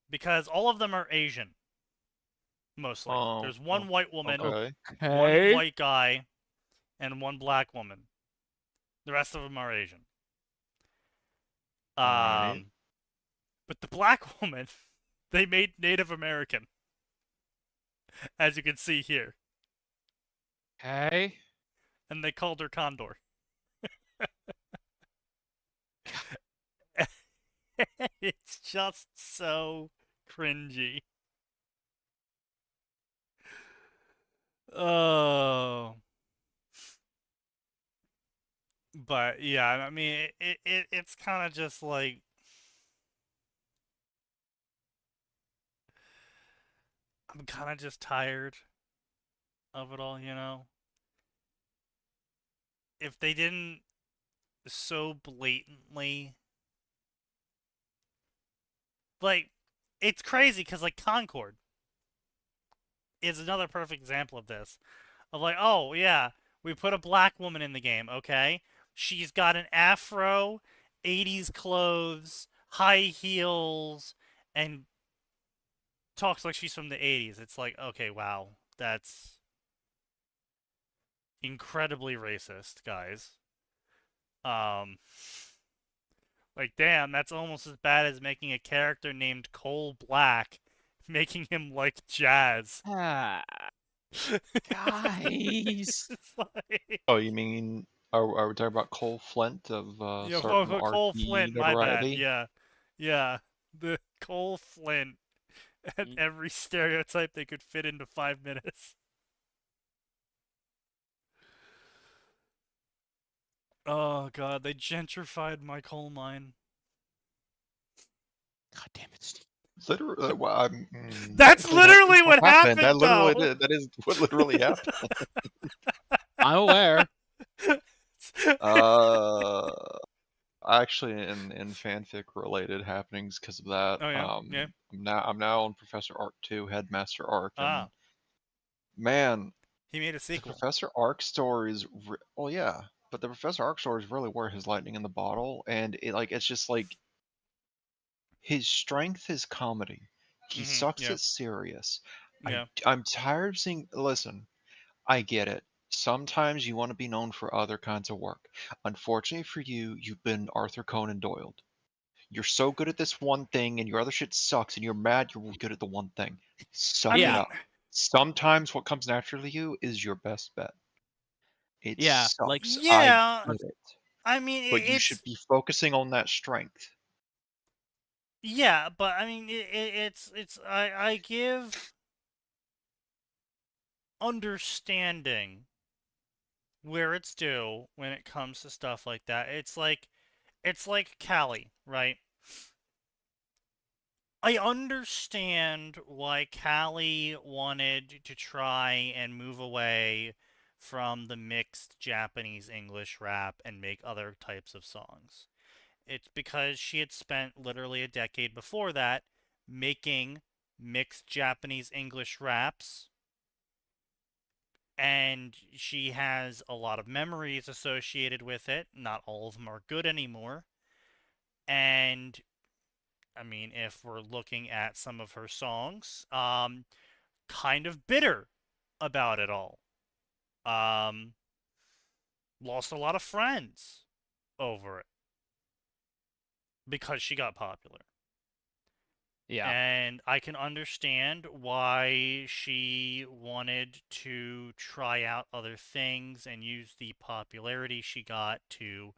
because all of them are Asian. Mostly. There's one white woman, one white guy, and one black woman. The rest of them are Asian. Right. But the black woman, they made Native American. As you can see here. Okay. And they called her Condor. It's just so cringy. Oh. But yeah, I mean, it's kind of just like I'm kind of just tired of it all, you know. If they didn't so blatantly, like, it's crazy because like Concord is another perfect example of this. Of like, oh yeah, we put a black woman in the game, okay? She's got an afro, 80s clothes, high heels, and talks like she's from the 80s. It's like, okay, wow, that's incredibly racist, guys. Like, damn, that's almost as bad as making a character named Cole Black, making him like jazz. Guys. Like... Oh, you mean, are we talking about Cole Flint of certain Cole RP Flint, notoriety? my bad, yeah. The Cole Flint and every stereotype they could fit into 5 minutes. Oh god, they gentrified my coal mine. God damn it, Steve. Literally, that's literally what happened. That is what literally happened. I'm aware. actually in fanfic related happenings because of that. Oh yeah, yeah. I'm now on Professor Arc 2, Headmaster Arc, and Ah, man, he made a the sequel. Professor Arc stories. Well, yeah, but the Professor Arc stories really were his lightning in the bottle, and it's just like his strength is comedy. He sucks Yeah, at serious. yeah. I'm tired of seeing. Listen, I get it. Sometimes you want to be known for other kinds of work. Unfortunately for you, you've been Arthur Conan Doyle. You're so good at this one thing, and your other shit sucks, and you're mad you're good at the one thing. I Suck it mean, up. Sometimes what comes naturally to you is your best bet. It Yeah, like sucks. I yeah. get it. I mean, But you should be focusing on that strength. yeah, but I mean, I give understanding where it's due when it comes to stuff like that. It's like Callie, right? I understand why Callie wanted to try and move away from the mixed Japanese English rap and make other types of songs. It's because she had spent literally a decade before that making mixed Japanese English raps, and she has a lot of memories associated with it. Not all of them are good anymore. And I mean, if we're looking at some of her songs, kind of bitter about it all. Um, Lost a lot of friends over it because she got popular. yeah, And I can understand why she wanted to try out other things and use the popularity she got to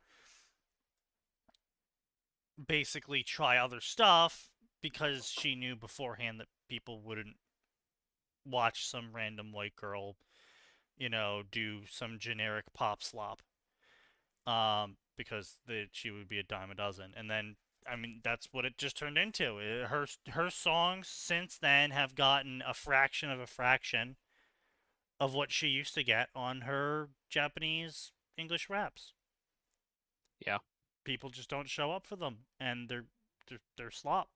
basically try other stuff, because she knew beforehand that people wouldn't watch some random white girl, do some generic pop slop. Because she would be a dime a dozen. And then, I mean, that's what it just turned into. Her songs since then have gotten a fraction of what she used to get on her Japanese English raps. yeah. People just don't show up for them, and they're slop.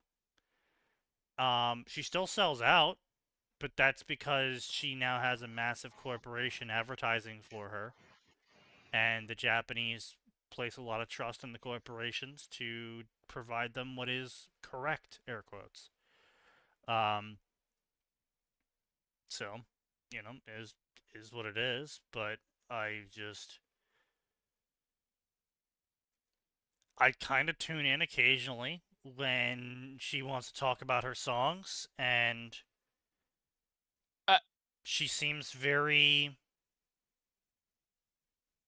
She still sells out, but that's because she now has a massive corporation advertising for her, and the Japanese place a lot of trust in the corporations to provide them what is correct, air quotes. Um, so, is what it is, but I kind of tune in occasionally when she wants to talk about her songs, and Uh, she seems very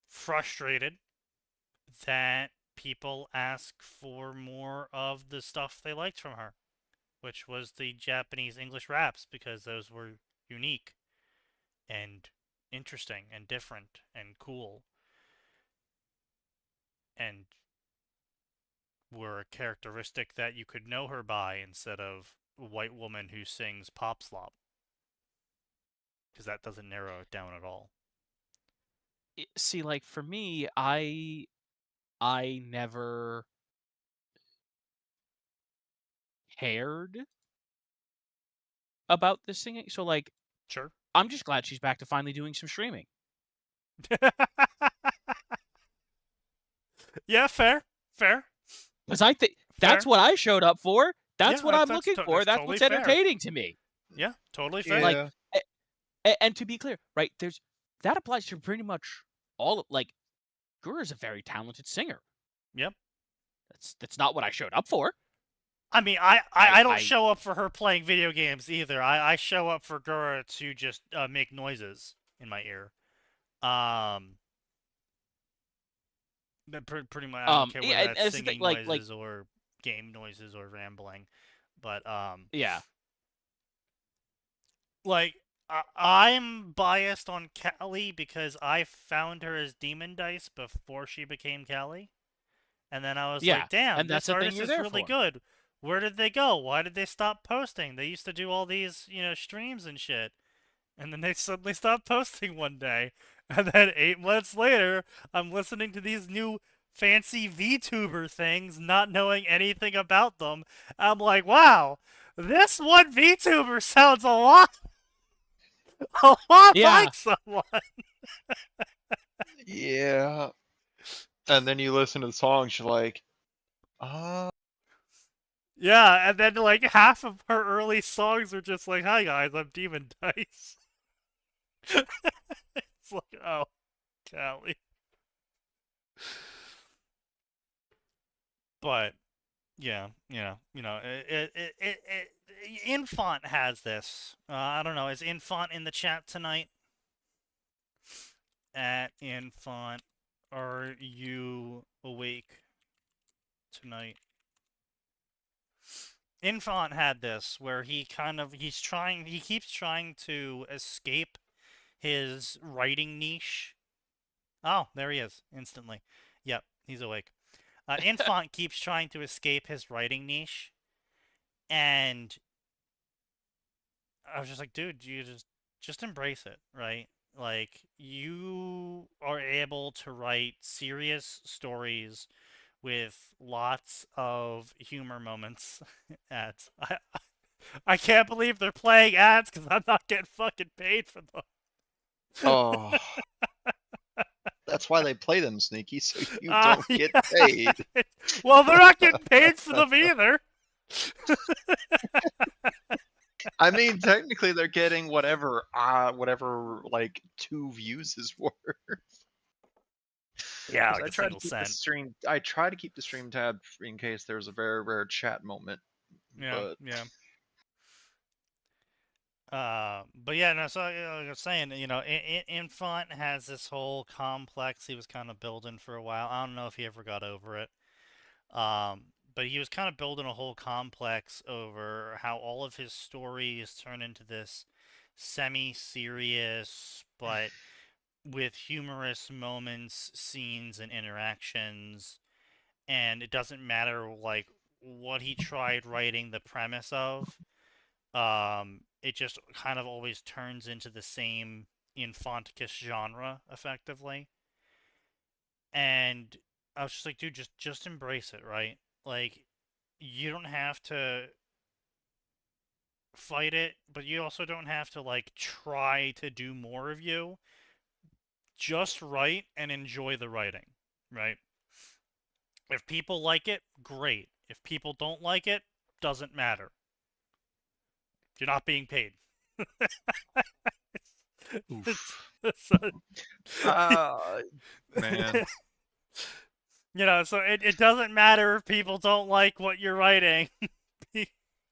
frustrated that people ask for more of the stuff they liked from her, which was the Japanese English raps, because those were unique and interesting and different and cool and were a characteristic that you could know her by instead of a white woman who sings pop slop, because that doesn't narrow it down at all. See, like for me, I never cared about the singing. So like, Sure. I'm just glad she's back to finally doing some streaming. Yeah, fair. Because I think that's what I showed up for. That's Yeah, what I'm looking for. That's totally what's fair. entertaining to me. Yeah, totally fair. Yeah. Like, and to be clear, right? That applies to pretty much all. Like, Gura is a very talented singer. Yep. That's not what I showed up for. I mean, I don't show up for her playing video games either. I show up for Gura to just make noises in my ear. But pretty much, I don't care whether that's singing noises or game noises or rambling. But yeah. Like, I'm biased on Callie because I found her as Demon Dice before she became Callie. And then I was like, damn, this artist is really good. Where did they go? Why did they stop posting? They used to do all these, streams and shit. And then they suddenly stopped posting one day. And then 8 months later, I'm listening to these new fancy VTuber things, not knowing anything about them. I'm like, wow, this one VTuber sounds a lot like someone. Yeah. And then you listen to the songs, you're like, Yeah, and then like half of her early songs are just like, "Hi guys, I'm Demon Dice." It's like, oh, golly. But yeah, Infant has this. I don't know. Is Infant in the chat tonight? At Infant, are you awake tonight? Infant had this where he keeps trying to escape his writing niche. Oh, there he is, instantly. Yep, he's awake. Infant keeps trying to escape his writing niche, and I was just like, dude, you just embrace it, right? Like, you are able to write serious stories with lots of humor moments. Ads. I can't believe they're playing ads because I'm not getting fucking paid for them. oh. That's why they play them, Sneaky, so you don't get paid. Well, they're not getting paid for them either. I mean, technically, they're getting whatever, like 2 views is worth. Yeah, like I try to keep the stream. I try to keep the stream tab in case there's a very rare chat moment. Yeah, yeah. But yeah, no. So like I was saying, Infant has this whole complex he was kind of building for a while. I don't know if he ever got over it. But he was kind of building a whole complex over how all of his stories turn into this semi-serious, but with humorous moments, scenes, and interactions. And it doesn't matter like what he tried writing the premise of. It just kind of always turns into the same infanticus genre, effectively. And I was just like, dude, just embrace it, right? Like, you don't have to fight it, but you also don't have to like try to do more of you. Just write and enjoy the writing, right? If people like it, great. If people don't like it, doesn't matter. You're not being paid. Man. So it doesn't matter if people don't like what you're writing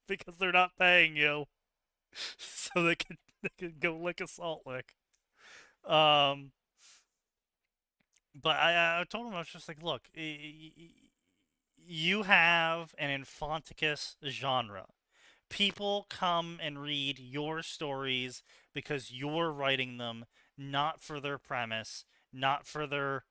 because they're not paying you. So they can go lick a salt lick. But I told him, I was just like, look, you have an infanticus genre. People come and read your stories because you're writing them, not for their premise, not for their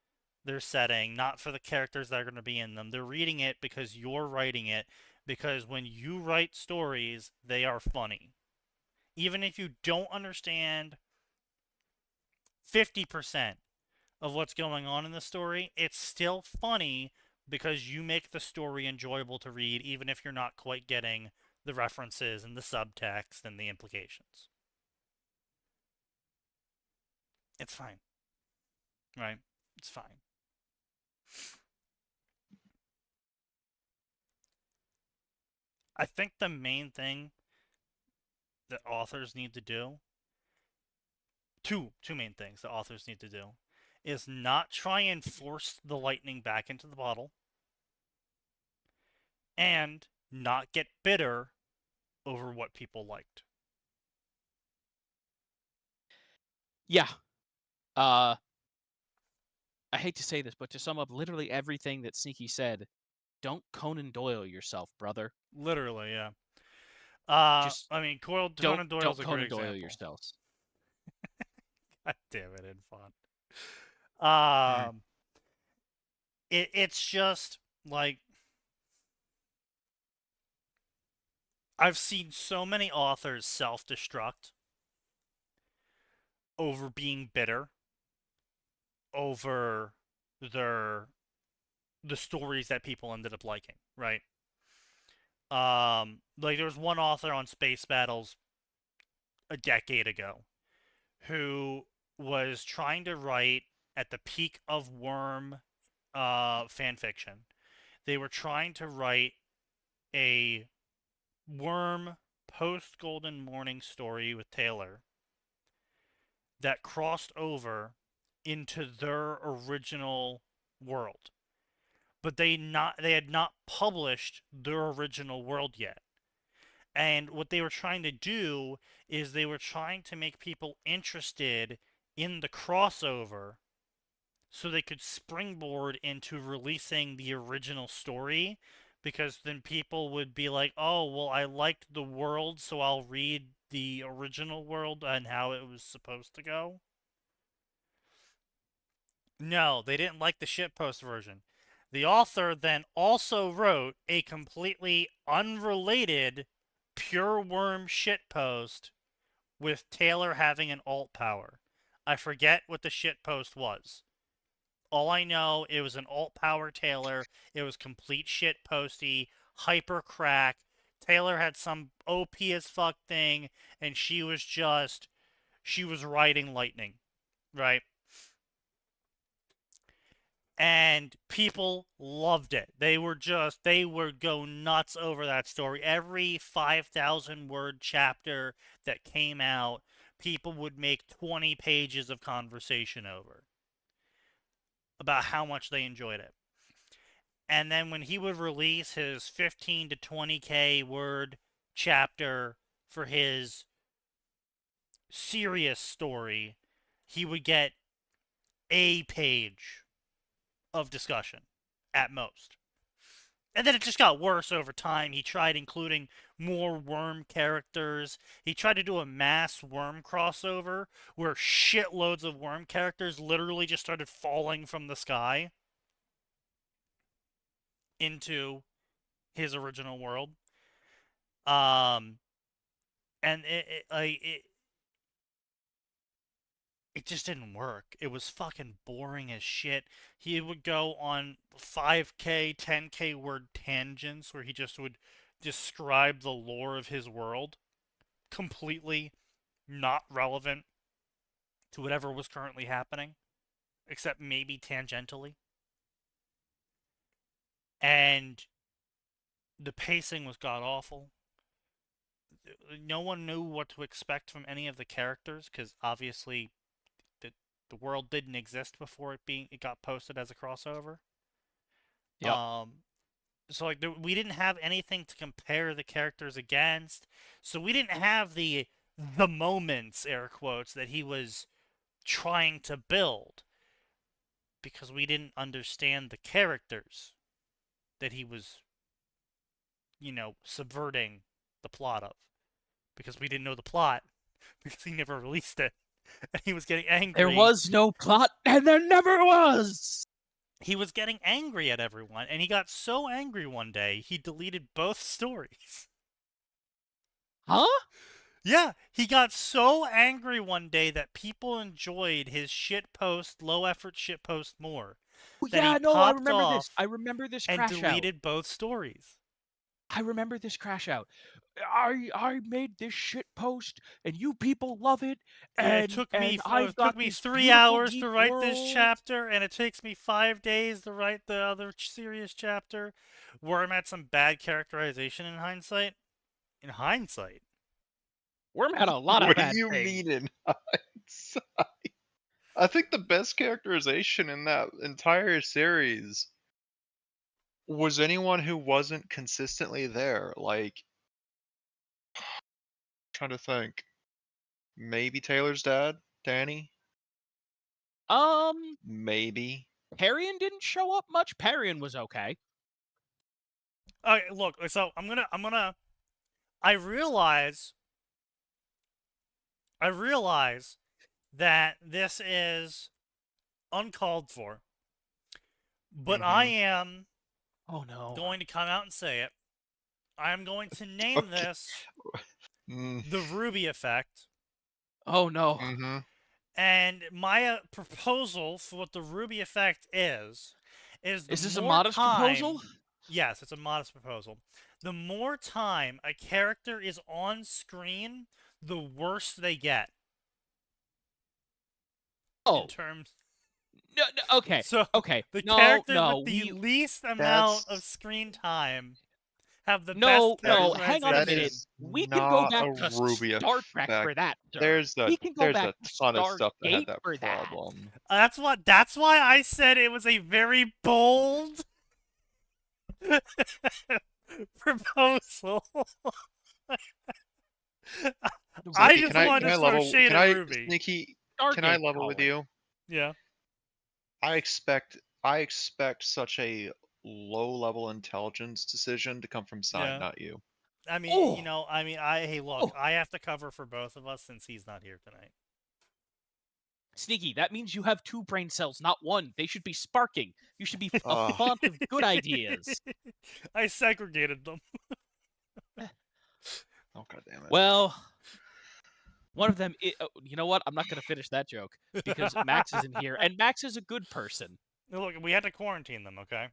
setting, not for the characters that are going to be in them. They're reading it because you're writing it, because when you write stories, they are funny. Even if you don't understand 50% of what's going on in the story, it's still funny because you make the story enjoyable to read, even if you're not quite getting the references and the subtext and the implications. It's fine. Right? It's fine. I think the main thing that authors need to do, two main things that authors need to do, is not try and force the lightning back into the bottle, and not get bitter over what people liked. Yeah. I hate to say this, but to sum up literally everything that Sneaky said, don't Conan Doyle yourself, brother. Literally, yeah. Conan Doyle's a great example. Yourselves. God damn it, Infant. It's just like, I've seen so many authors self-destruct over being bitter over their the stories that people ended up liking, right? Like there was one author on Space Battles a decade ago who was trying to write at the peak of Worm fanfiction. They were trying to write a Worm post Golden Morning story with Taylor that crossed over into their original world. But they had not published their original world yet. And what they were trying to do is they were trying to make people interested in the crossover so they could springboard into releasing the original story, because then people would be like, oh, well, I liked the world, so I'll read the original world and how it was supposed to go. No, they didn't like the shitpost version. The author then also wrote a completely unrelated pure worm shitpost with Taylor having an alt power. I forget what the shitpost was. All I know, it was an alt power Taylor. It was complete shitposty, hyper crack. Taylor had some OP as fuck thing, and she was riding lightning, right? And people loved it. They would go nuts over that story. Every 5,000 word chapter that came out, people would make 20 pages of conversation over about how much they enjoyed it. And then when he would release his 15 to 20k word chapter for his serious story, he would get a page of discussion at most. And then it just got worse over time. He tried including more worm characters. He tried to do a mass worm crossover where shitloads of worm characters literally just started falling from the sky into his original world. And it just didn't work. It was fucking boring as shit. He would go on 5k, 10k word tangents where he just would describe the lore of his world, completely not relevant to whatever was currently happening, except maybe tangentially. And the pacing was god-awful. No one knew what to expect from any of the characters, because obviously the world didn't exist before it got posted as a crossover. Yep. So like we didn't have anything to compare the characters against. So we didn't have the moments, air quotes, that he was trying to build, because we didn't understand the characters that he was, subverting the plot of, because we didn't know the plot, because he never released it. And he was getting angry. There was no plot, and there never was! He was getting angry at everyone, and he got so angry one day, he deleted both stories. Huh? Yeah, he got so angry one day that people enjoyed his shitpost, low-effort shitpost more. Yeah, no, I remember this. I remember this crash out. And deleted both stories. I remember this crash out. I made this shit post, and you people love it. And it took me 3 hours hours to write this chapter, and it takes me 5 days to write the other serious chapter. Worm had some bad characterization in hindsight. In hindsight, Worm had a lot of bad things. What do you mean in hindsight? I think the best characterization in that entire series was anyone who wasn't consistently there. Like, trying to think. Maybe Taylor's dad, Danny? Maybe. Parian didn't show up much. Parian was okay. Okay, look, so I realize that this is uncalled for, but I am going to come out and say it. I am going to name this the Ruby effect. Oh no. And my proposal for what the Ruby effect is is this a more modest time, proposal? Yes, it's a modest proposal. The more time a character is on screen, the worse they get. Oh. In terms... No, okay. So, okay. the No, characters no, with the least amount of screen time have the no, best no. characterization. Hang on a minute. We can go back to Star Trek for that, sir. We can go back to ton of stuff that had Stargate that for that. problem. That's why I said it was a very bold proposal. I just wanted to throw shade at Ruby. Sneaky, can I level with you? Yeah. I expect such a low-level intelligence decision to come from Sign, not you. I mean, you know, hey, look, I have to cover for both of us since he's not here tonight. Sneaky, that means you have 2 brain cells, not 1. They should be sparking. You should be a font of good ideas. I segregated them. Oh, God damn it. Well, one of them, you know what? I'm not going to finish that joke because Max isn't here, and Max is a good person. Look, we had to quarantine them, okay?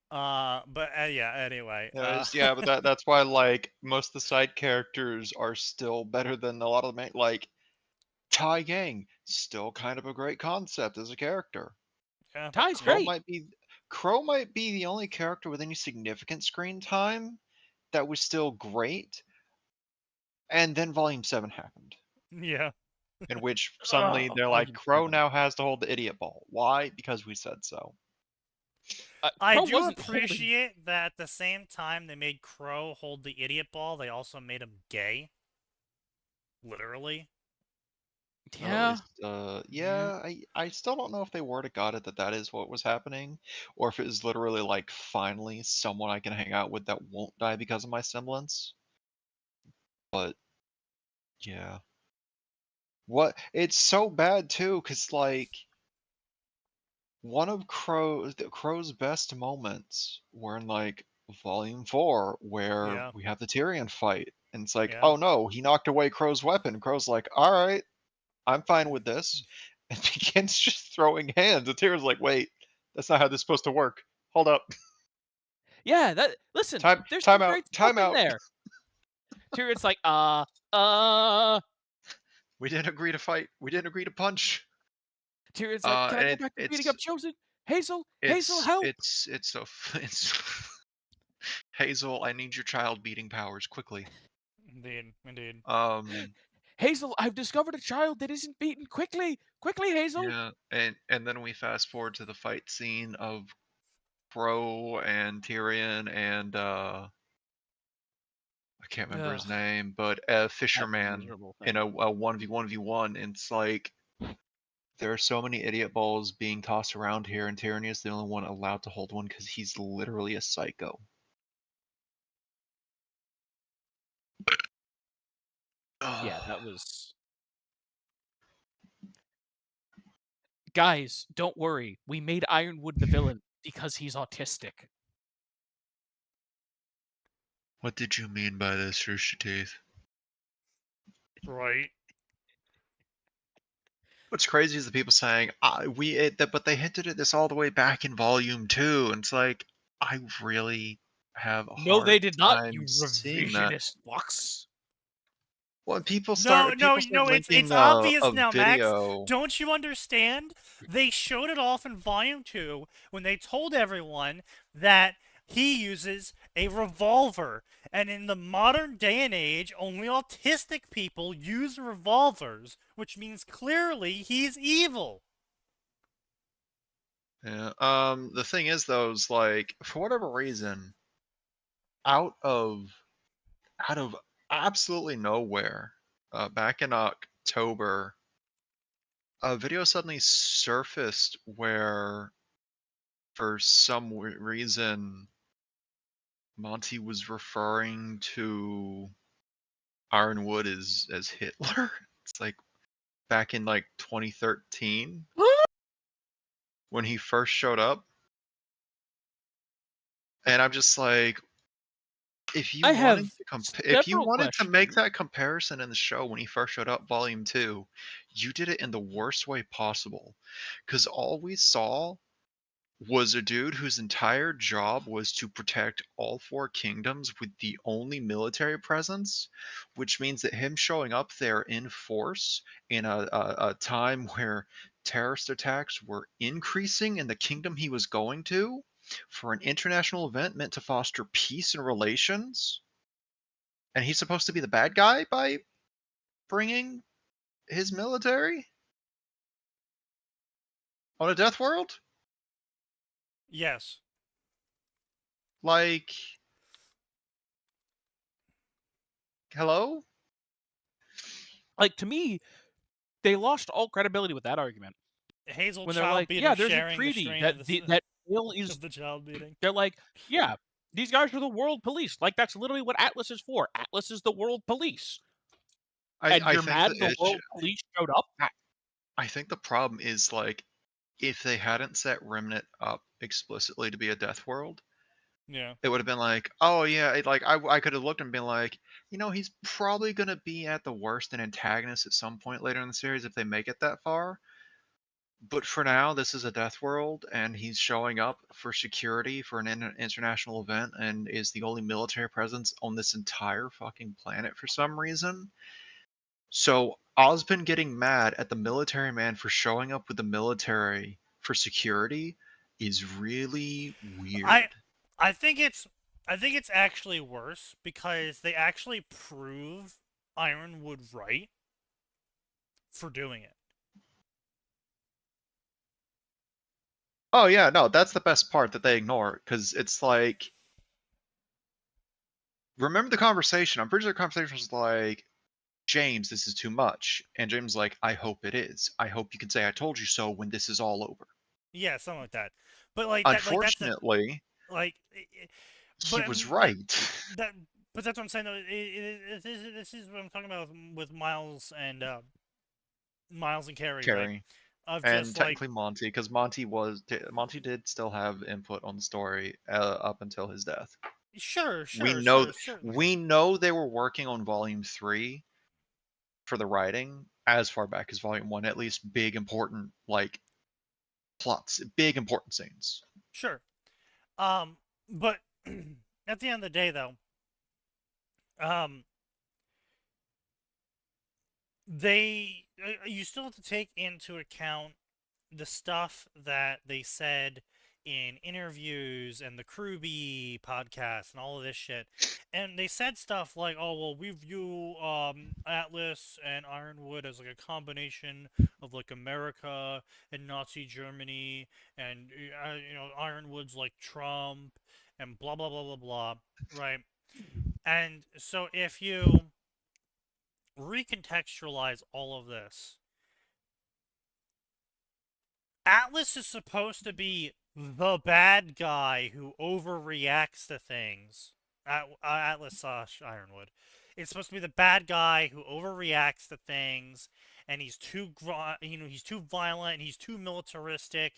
But yeah, anyway. Yeah, but that's why, like, most of the side characters are still better than a lot of the main, like, Tai Gang, still kind of a great concept as a character. Yeah. Tai's great. Crow might be the only character with any significant screen time that was still great. And then Volume 7 happened. Yeah. In which suddenly they're like, Crow now has to hold the idiot ball. Why? Because we said so. I do appreciate that at the same time they made Crow hold the idiot ball, they also made him gay. Literally. Yeah. I still don't know if they were to got it that is what was happening, or if it was literally like, finally, someone I can hang out with that won't die because of my semblance. But, yeah. It's so bad too, because, like, one of Crow's best moments were in, like, Volume 4, where we have the Tyrion fight, and it's like, oh no, he knocked away Crow's weapon. Crow's like, alright, I'm fine with this, and begins just throwing hands, and Tyrion's like, wait, that's not how this is supposed to work. Hold up. Yeah, listen, there's time some out, great time stuff out. in there. Tyrion's like, we didn't agree to fight. We didn't agree to punch. Tyrion's like, can I go back to beating up Chosen? Hazel, help! It's Hazel, I need your child beating powers quickly. Indeed. Hazel, I've discovered a child that isn't beaten. Quickly, Hazel. Yeah, and then we fast forward to the fight scene of Crow and Tyrion and I can't remember his name, but Fisherman in a 1v1v1, and it's like, there are so many idiot balls being tossed around here, and Tyrion is the only one allowed to hold one because he's literally a psycho. Yeah, that was... Guys, don't worry. We made Ironwood the villain because he's autistic. What did you mean by this, Rooster Teeth? Right. What's crazy is the people saying, but they hinted at this all the way back in Volume 2, and it's like, I really have a No, hard they did not, time you seeing that. revisionist fucks. Well, people it's linking obvious a now, video. Max. Don't you understand? They showed it off in Volume 2 when they told everyone that he uses a revolver. And in the modern day and age, only autistic people use revolvers, which means clearly he's evil. Yeah. The thing is, though, is like, for whatever reason, out of absolutely nowhere, back in October, a video suddenly surfaced where, for some reason, Monty was referring to Ironwood as Hitler. It's like back in like 2013 when he first showed up, and I'm just like, if you I wanted have to if you several wanted to make questions. that comparison in the show when he first showed up, Volume 2, you did it in the worst way possible. Because all we saw was a dude whose entire job was to protect all four kingdoms with the only military presence, which means that him showing up there in force in a time where terrorist attacks were increasing in the kingdom he was going to for an international event meant to foster peace and relations. And he's supposed to be the bad guy by bringing his military on a death world? Yes. Like, hello? Like, to me, they lost all credibility with that argument. Hazel When they're child like, beater yeah, there's a sharing the treaty strain that of the, that Bill is. of the child beating. They're like, yeah, these guys are the world police. Like, that's literally what Atlas is for. Atlas is the world police. And I you're think mad the world police showed up? I think the problem is, like, if they hadn't set Remnant up explicitly to be a death world, Yeah. it would have been like, oh yeah, I could have looked and been like, he's probably gonna be at the worst an antagonist at some point later in the series if they make it that far. But for now, this is a death world, and he's showing up for security for an international event, and is the only military presence on this entire fucking planet for some reason. So Ozpin getting mad at the military man for showing up with the military for security is really weird. I think it's actually worse because they actually prove Ironwood right for doing it. Oh yeah, no, that's the best part that they ignore, because it's like, remember the conversation? I'm pretty sure the conversation was like, James, this is too much. And James is like, I hope it is. I hope you can say I told you so when this is all over. Yeah, something like that. But like unfortunately, he was right. But that's what I'm saying though. This is what I'm talking about with Miles and Carrie. Carrie. Right? And technically Monty, because Monty did still have input on the story up until his death. Sure. We know they were working on Volume 3 for the writing as far back as Volume 1, at least big important plots, big important scenes. Sure. But at the end of the day though, you still have to take into account the stuff that they said in interviews and the Kruby podcast and all of this shit. And they said stuff like, oh, well, we view Atlas and Ironwood as like a combination of like America and Nazi Germany, and Ironwood's like Trump and blah blah blah blah blah, right? And so if you recontextualize all of this, Atlas is supposed to be the bad guy who overreacts to things. Atlas Ironwood. It's supposed to be the bad guy who overreacts to things, and he's too violent, and he's too militaristic.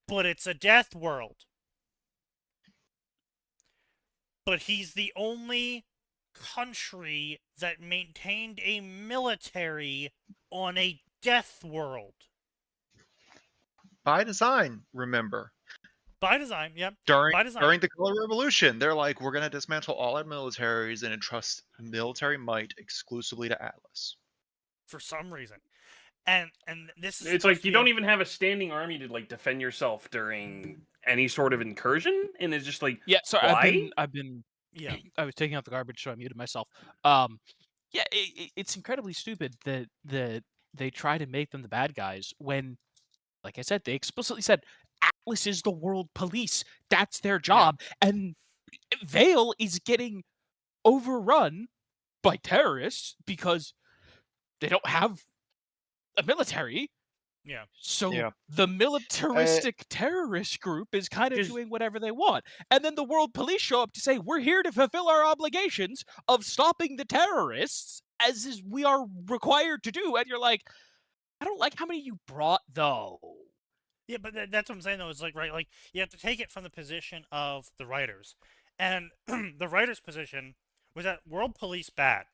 But it's a death world. But he's the only country that maintained a military on a death world. By design, remember. By design, yep. During the Color Revolution, they're like, we're going to dismantle all our militaries and entrust military might exclusively to Atlas. For some reason. And this is... It's like you don't even have a standing army to like defend yourself during any sort of incursion, and it's just like, yeah. Sorry, why? I've been. Yeah. I was taking out the garbage, so I muted myself. Yeah, it's incredibly stupid that they try to make them the bad guys when, like I said, they explicitly said Atlas is the world police. That's their job, and Vale is getting overrun by terrorists because they don't have a military. Yeah. So the militaristic terrorist group is kind of doing whatever they want. And then the world police show up to say, we're here to fulfill our obligations of stopping the terrorists, as is we are required to do. And you're like, I don't like how many you brought, though. Yeah, but that's what I'm saying, though. It's like, right, like, you have to take it from the position of the writers. And the writers' position was that world police bad.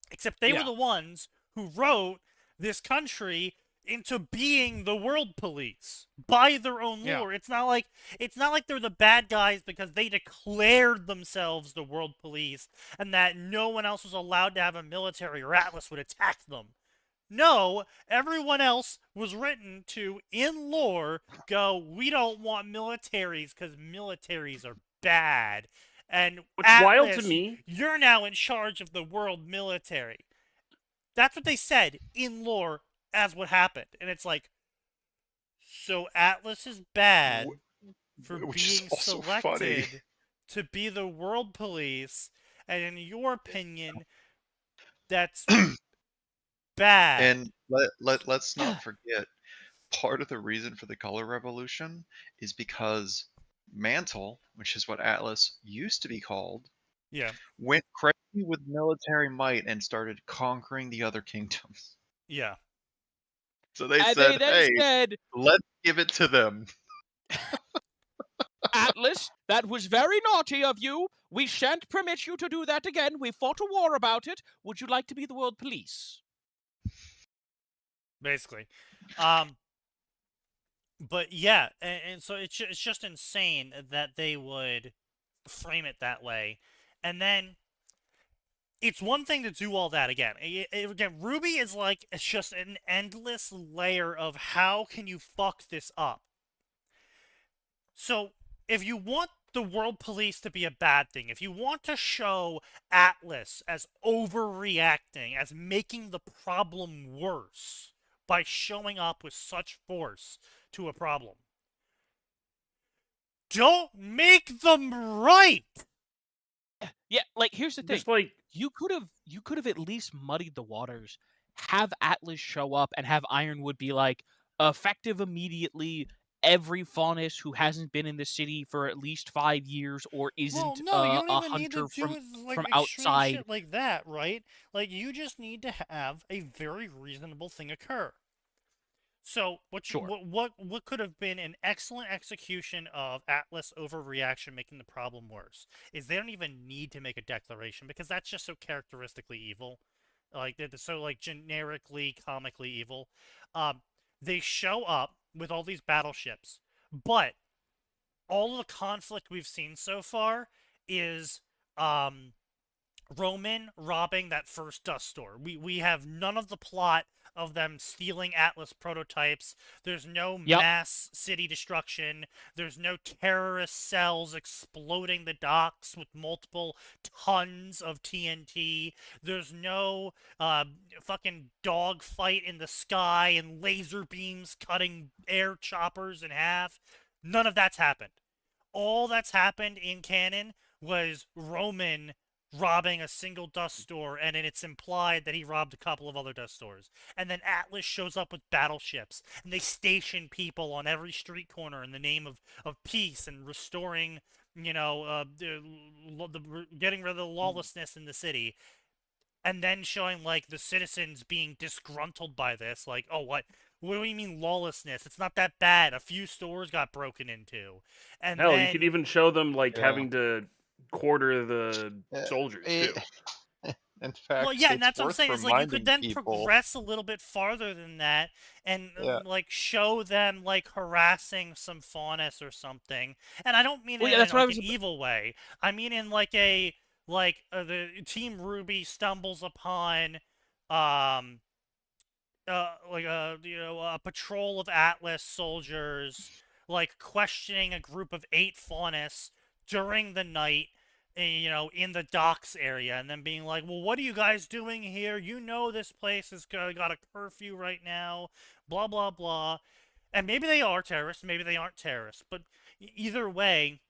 Except they were the ones who wrote this country into being the world police by their own lore. It's not like they're the bad guys because they declared themselves the world police and that no one else was allowed to have a military or Atlas would attack them. No, everyone else was written to, in lore, go, we don't want militaries because militaries are bad. And what's Atlas, wild to me, you're now in charge of the world military. That's what they said in lore as what happened. And it's like, so Atlas is bad for being selected to be the world police, and in your opinion, that's bad. And let's not forget, part of the reason for the color revolution is because Mantle, which is what Atlas used to be called, went crazy with military might and started conquering the other kingdoms. Yeah. So they said, hey, let's give it to them. Atlas, that was very naughty of you. We shan't permit you to do that again. We fought a war about it. Would you like to be the world police? Basically. But yeah, and so it's just insane that they would frame it that way. And then it's one thing to do all that again. Again, Ruby is like, it's just an endless layer of how can you fuck this up. So if you want the world police to be a bad thing, if you want to show Atlas as overreacting, as making the problem worse by showing up with such force to a problem, don't make them right. Yeah, like, here's the thing. just like, You could have at least muddied the waters, have Atlas show up, and have Ironwood be like, effective immediately. Every faunus who hasn't been in the city for at least 5 years or isn't you don't a even need hunter to do from outside. shit like that, right? Like, you just need to have a very reasonable thing occur. So what could have been an excellent execution of Atlas overreaction making the problem worse is they don't even need to make a declaration because that's just so characteristically evil. Like, they're so, like, generically comically evil. They show up with all these battleships, but all of the conflict we've seen so far is Roman robbing that first dust store. We have none of the plot of them stealing Atlas prototypes. There's no mass city destruction. There's no terrorist cells exploding the docks with multiple tons of TNT. There's no fucking dogfight in the sky and laser beams cutting air choppers in half. None of that's happened. All that's happened in canon was Roman robbing a single dust store, and then it's implied that he robbed a couple of other dust stores. And then Atlas shows up with battleships, and they station people on every street corner in the name of peace and restoring, you know, getting rid of the lawlessness in the city. And then showing, like, the citizens being disgruntled by this, like, oh, what do you mean lawlessness? It's not that bad. A few stores got broken into. And hell, then, you could even show them, like, having to quarter the soldiers, too. In fact, well, yeah, and that's what I'm saying. Is like you could then progress a little bit farther than that, and like show them like harassing some faunus or something. And I don't mean it in like an evil way. I mean in like a the Team Ruby stumbles upon like a patrol of Atlas soldiers like questioning a group of 8 faunus during the night, you know, in the docks area, and then being like, well, what are you guys doing here? You know this place has got a curfew right now, blah, blah, blah. And maybe they are terrorists, maybe they aren't terrorists, but either way,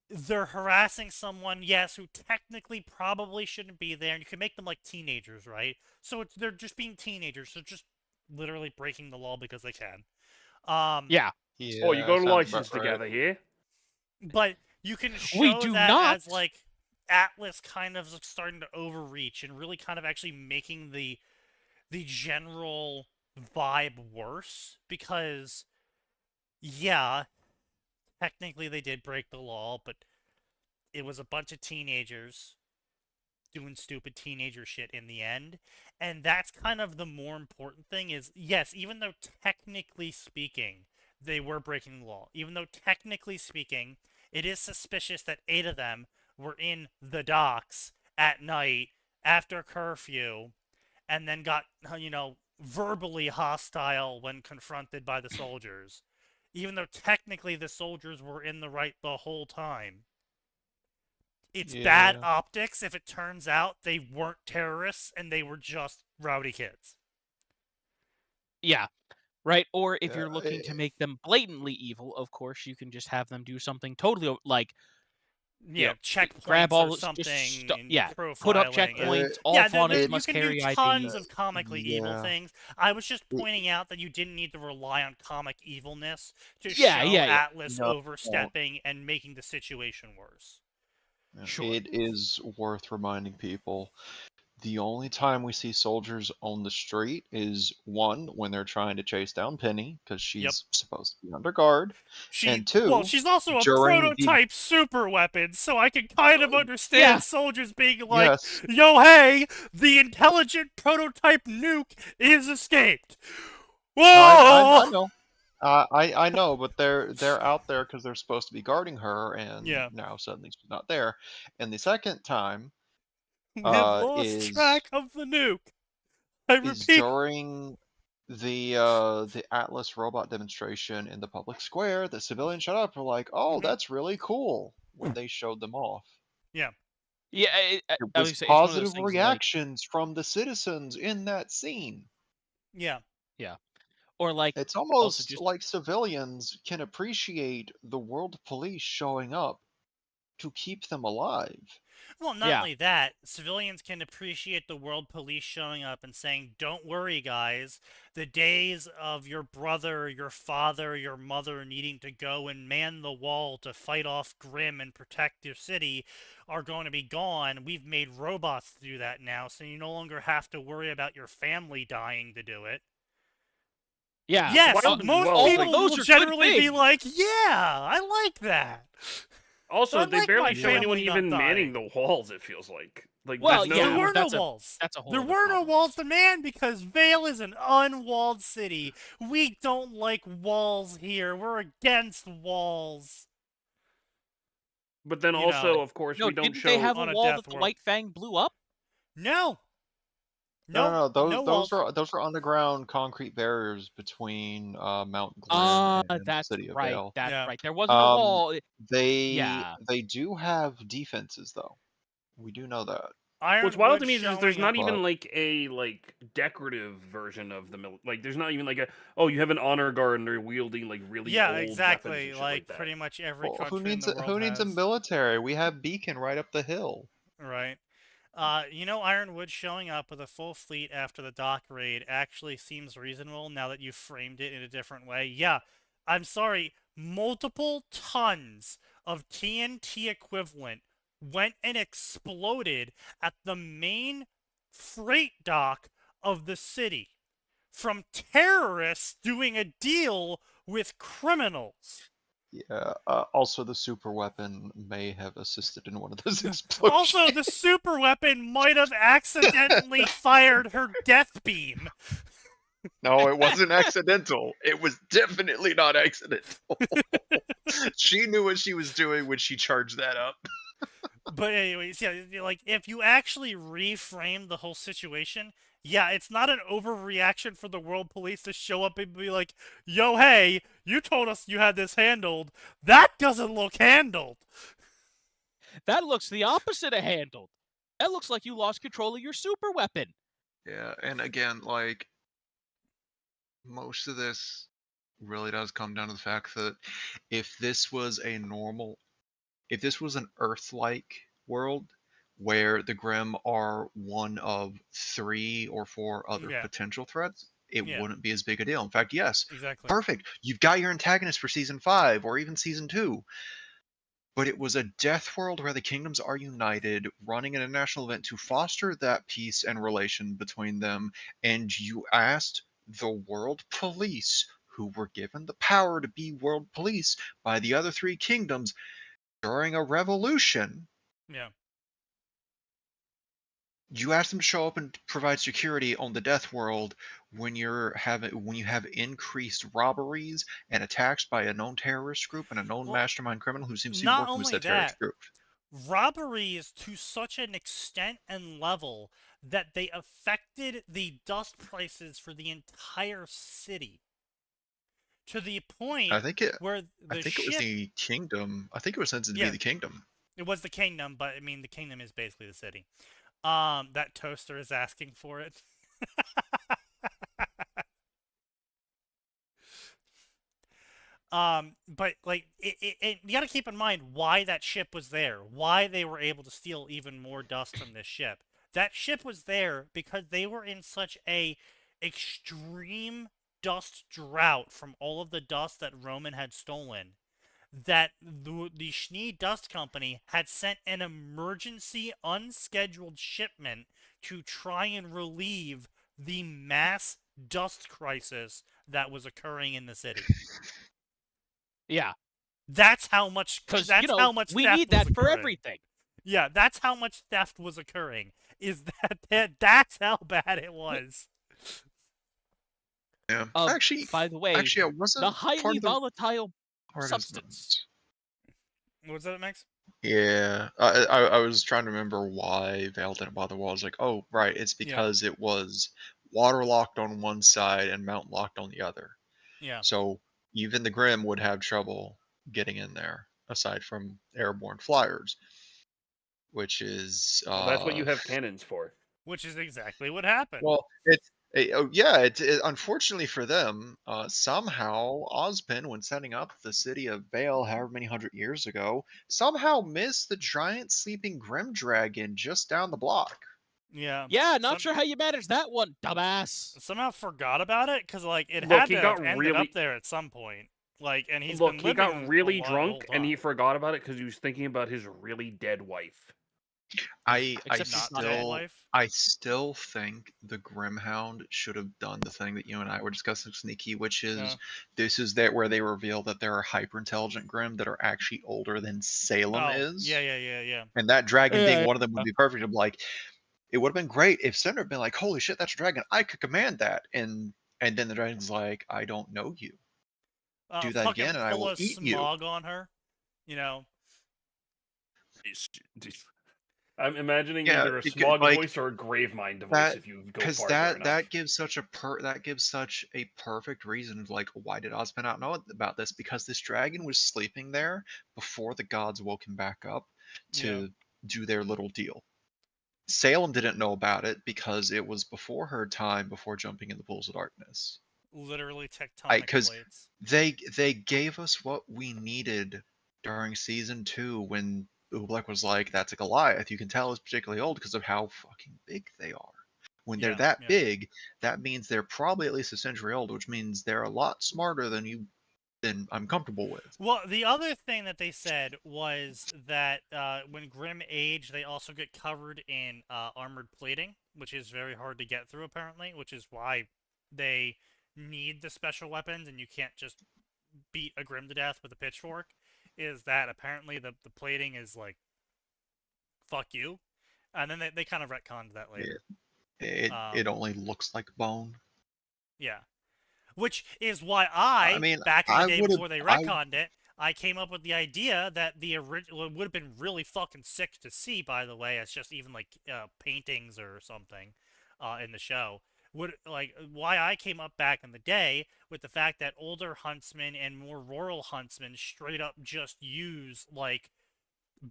they're harassing someone, yes, who technically probably shouldn't be there, and you can make them like teenagers, right? So they're just being teenagers, so just literally breaking the law because they can. Yeah. Oh, you got a license together here? But you can show that as, like, Atlas kind of starting to overreach and really kind of actually making the general vibe worse, because Yeah, technically they did break the law, but it was a bunch of teenagers doing stupid teenager shit in the end. And that's kind of the more important thing is, yes, even though technically speaking, they were breaking the law, even though technically speaking, it is suspicious that 8 of them were in the docks at night after curfew and then got, verbally hostile when confronted by the soldiers. Even though technically the soldiers were in the right the whole time. It's bad optics if it turns out they weren't terrorists and they were just rowdy kids. Yeah, right? Or if you're looking to make them blatantly evil, of course, you can just have them do something totally like, checkpoints grab all or something, profiling. put up checkpoints. All faunas must carry ID. You can do tons of comically evil Yeah. things. I was just pointing out that you didn't need to rely on comic evilness to Yeah, show yeah, yeah. Atlas overstepping and making the situation worse. Sure. It is worth reminding people, the only time we see soldiers on the street is, one, when they're trying to chase down Penny, because she's supposed to be under guard, and two, she's also a during prototype super weapon, so I can kind of understand Yeah. soldiers being like, Yes. yo, hey, the intelligent prototype nuke is escaped. Whoa! I know. I know, but they're out there because they're supposed to be guarding her, and now suddenly she's not there. And the second time we have lost track of the nuke. I is repeat. during the Atlas robot demonstration in the public square. The civilians shut up and were like, "Oh, that's really cool," when they showed them off. Yeah. Yeah, There was positive reactions from the citizens in that scene. Yeah. Yeah. Or like, it's almost like civilians can appreciate the world police showing up to keep them alive. Well, not only that, civilians can appreciate the world police showing up and saying, don't worry, guys. The days of your brother, your father, your mother needing to go and man the wall to fight off Grimm and protect your city are going to be gone. We've made robots to do that now, so you no longer have to worry about your family dying to do it. Yeah. Yes, most people will generally be like, yeah, I like that. Also, they barely show anyone even manning the walls, it feels like. Well, there were no walls. That's a whole There were no walls to man because Vale is an unwalled city. We don't like walls here. We're against walls. But then also, of course, we don't show... Didn't they have a wall that the White Fang blew up? No. No. Those are underground concrete barriers between Mount Glen and the city of Vale. That's right. There wasn't a wall. They do have defenses, though. We do know that. What's wild to me is there's not even like a decorative version of the like. There's not even like a you have an honor guard and they're wielding like really old exactly weapons and shit like that. pretty much every country who needs in the world who needs a military? We have Beacon right up the hill. Right. Ironwood showing up with a full fleet after the dock raid actually seems reasonable now that you framed it in a different way. Yeah, I'm sorry, multiple tons of TNT equivalent went and exploded at the main freight dock of the city from terrorists doing a deal with criminals. Yeah, also the super weapon may have assisted in one of those explosions. Also, the super weapon might have accidentally fired her death beam. No, it wasn't accidental. It was definitely not accidental. She knew what she was doing when she charged that up. But anyways, yeah, like, if you actually reframe the whole situation, yeah, it's not an overreaction for the world police to show up and be like, yo, hey, you told us you had this handled. That doesn't look handled. That looks the opposite of handled. That looks like you lost control of your super weapon. Yeah, and again, like, most of this really does come down to the fact that if this was an Earth-like world, where the Grimm are one of 3 or 4 other potential threats, it wouldn't be as big a deal. In fact, yes, exactly. Perfect. You've got your antagonist for Season 5 or even Season 2. But it was a death world where the kingdoms are united, running an international event to foster that peace and relation between them, and you asked the world police, who were given the power to be world police by the other 3 kingdoms during a revolution. Yeah. You ask them to show up and provide security on the Death World when you have increased robberies and attacks by a known terrorist group and a known mastermind criminal who seems to be working with that terrorist group. Robberies to such an extent and level that they affected the dust prices for the entire city. To the point where I think it was the kingdom. I think it was said to be the kingdom. It was the kingdom, but I mean the kingdom is basically the city. That toaster is asking for it. But like you got to keep in mind why that ship was there, why they were able to steal even more dust from this ship. That ship was there because they were in such a extreme dust drought from all of the dust that Roman had stolen, that the Schnee Dust Company had sent an emergency unscheduled shipment to try and relieve the mass dust crisis that was occurring in the city. Yeah. That's how much, how much we theft need that was for occurring. everything. Yeah, that's how much theft was occurring. That's how bad it was. Yeah. Actually, by the way, it wasn't the highly volatile substance. What was that, Max? Yeah, I was trying to remember why Vale didn't bother. I was like, oh, right, it's because it was waterlocked on one side and mountain locked on the other. Yeah. So even the Grim would have trouble getting in there, aside from airborne flyers, which is well, that's what you have cannons for. Which is exactly what happened. Well, unfortunately for them, somehow Ozpin, when setting up the city of Vale however many hundred years ago, somehow missed the giant sleeping Grim Dragon just down the block. Yeah. Yeah, not sure how you managed that one, dumbass. Somehow forgot about it, because like it had to have ended up there at some point. Like, and he got really drunk and he forgot about it because he was thinking about his really dead wife. I still think the Grimhound should have done the thing that you and I were discussing, Sneaky, which is this is where they reveal that there are hyper intelligent Grim that are actually older than Salem is. Yeah. And that dragon being one of them would be perfect. I'm like, it would have been great if Cinder had been like, holy shit, that's a dragon. I could command that. And then the dragon's like, I don't know you. Do that again and I will eat you. Smog on her, you know. I'm imagining either a smog voice or a Gravemind voice if you go far enough. That gives such a perfect reason of like, why did Ozpin not know about this? Because this dragon was sleeping there before the gods woke him back up to do their little deal. Salem didn't know about it because it was before her time, before jumping in the pools of darkness. Literally tectonic plates. They gave us what we needed during season 2 when Oobleck was like, that's a Goliath. You can tell it's particularly old because of how fucking big they are. When they're that big, that means they're probably at least a century old, which means they're a lot smarter than I'm comfortable with. Well, the other thing that they said was that when Grim age, they also get covered in armored plating, which is very hard to get through, apparently, which is why they need the special weapons, and you can't just beat a Grim to death with a pitchfork. Is that apparently the plating is like, fuck you, and then they kind of retconned that later. It only looks like bone. Yeah, which is why back in the day before they retconned it, I came up with the idea that the original would have been really fucking sick to see. By the way, as just even like paintings or something in the show. Why I came up back in the day with the fact that older huntsmen and more rural huntsmen straight up just use like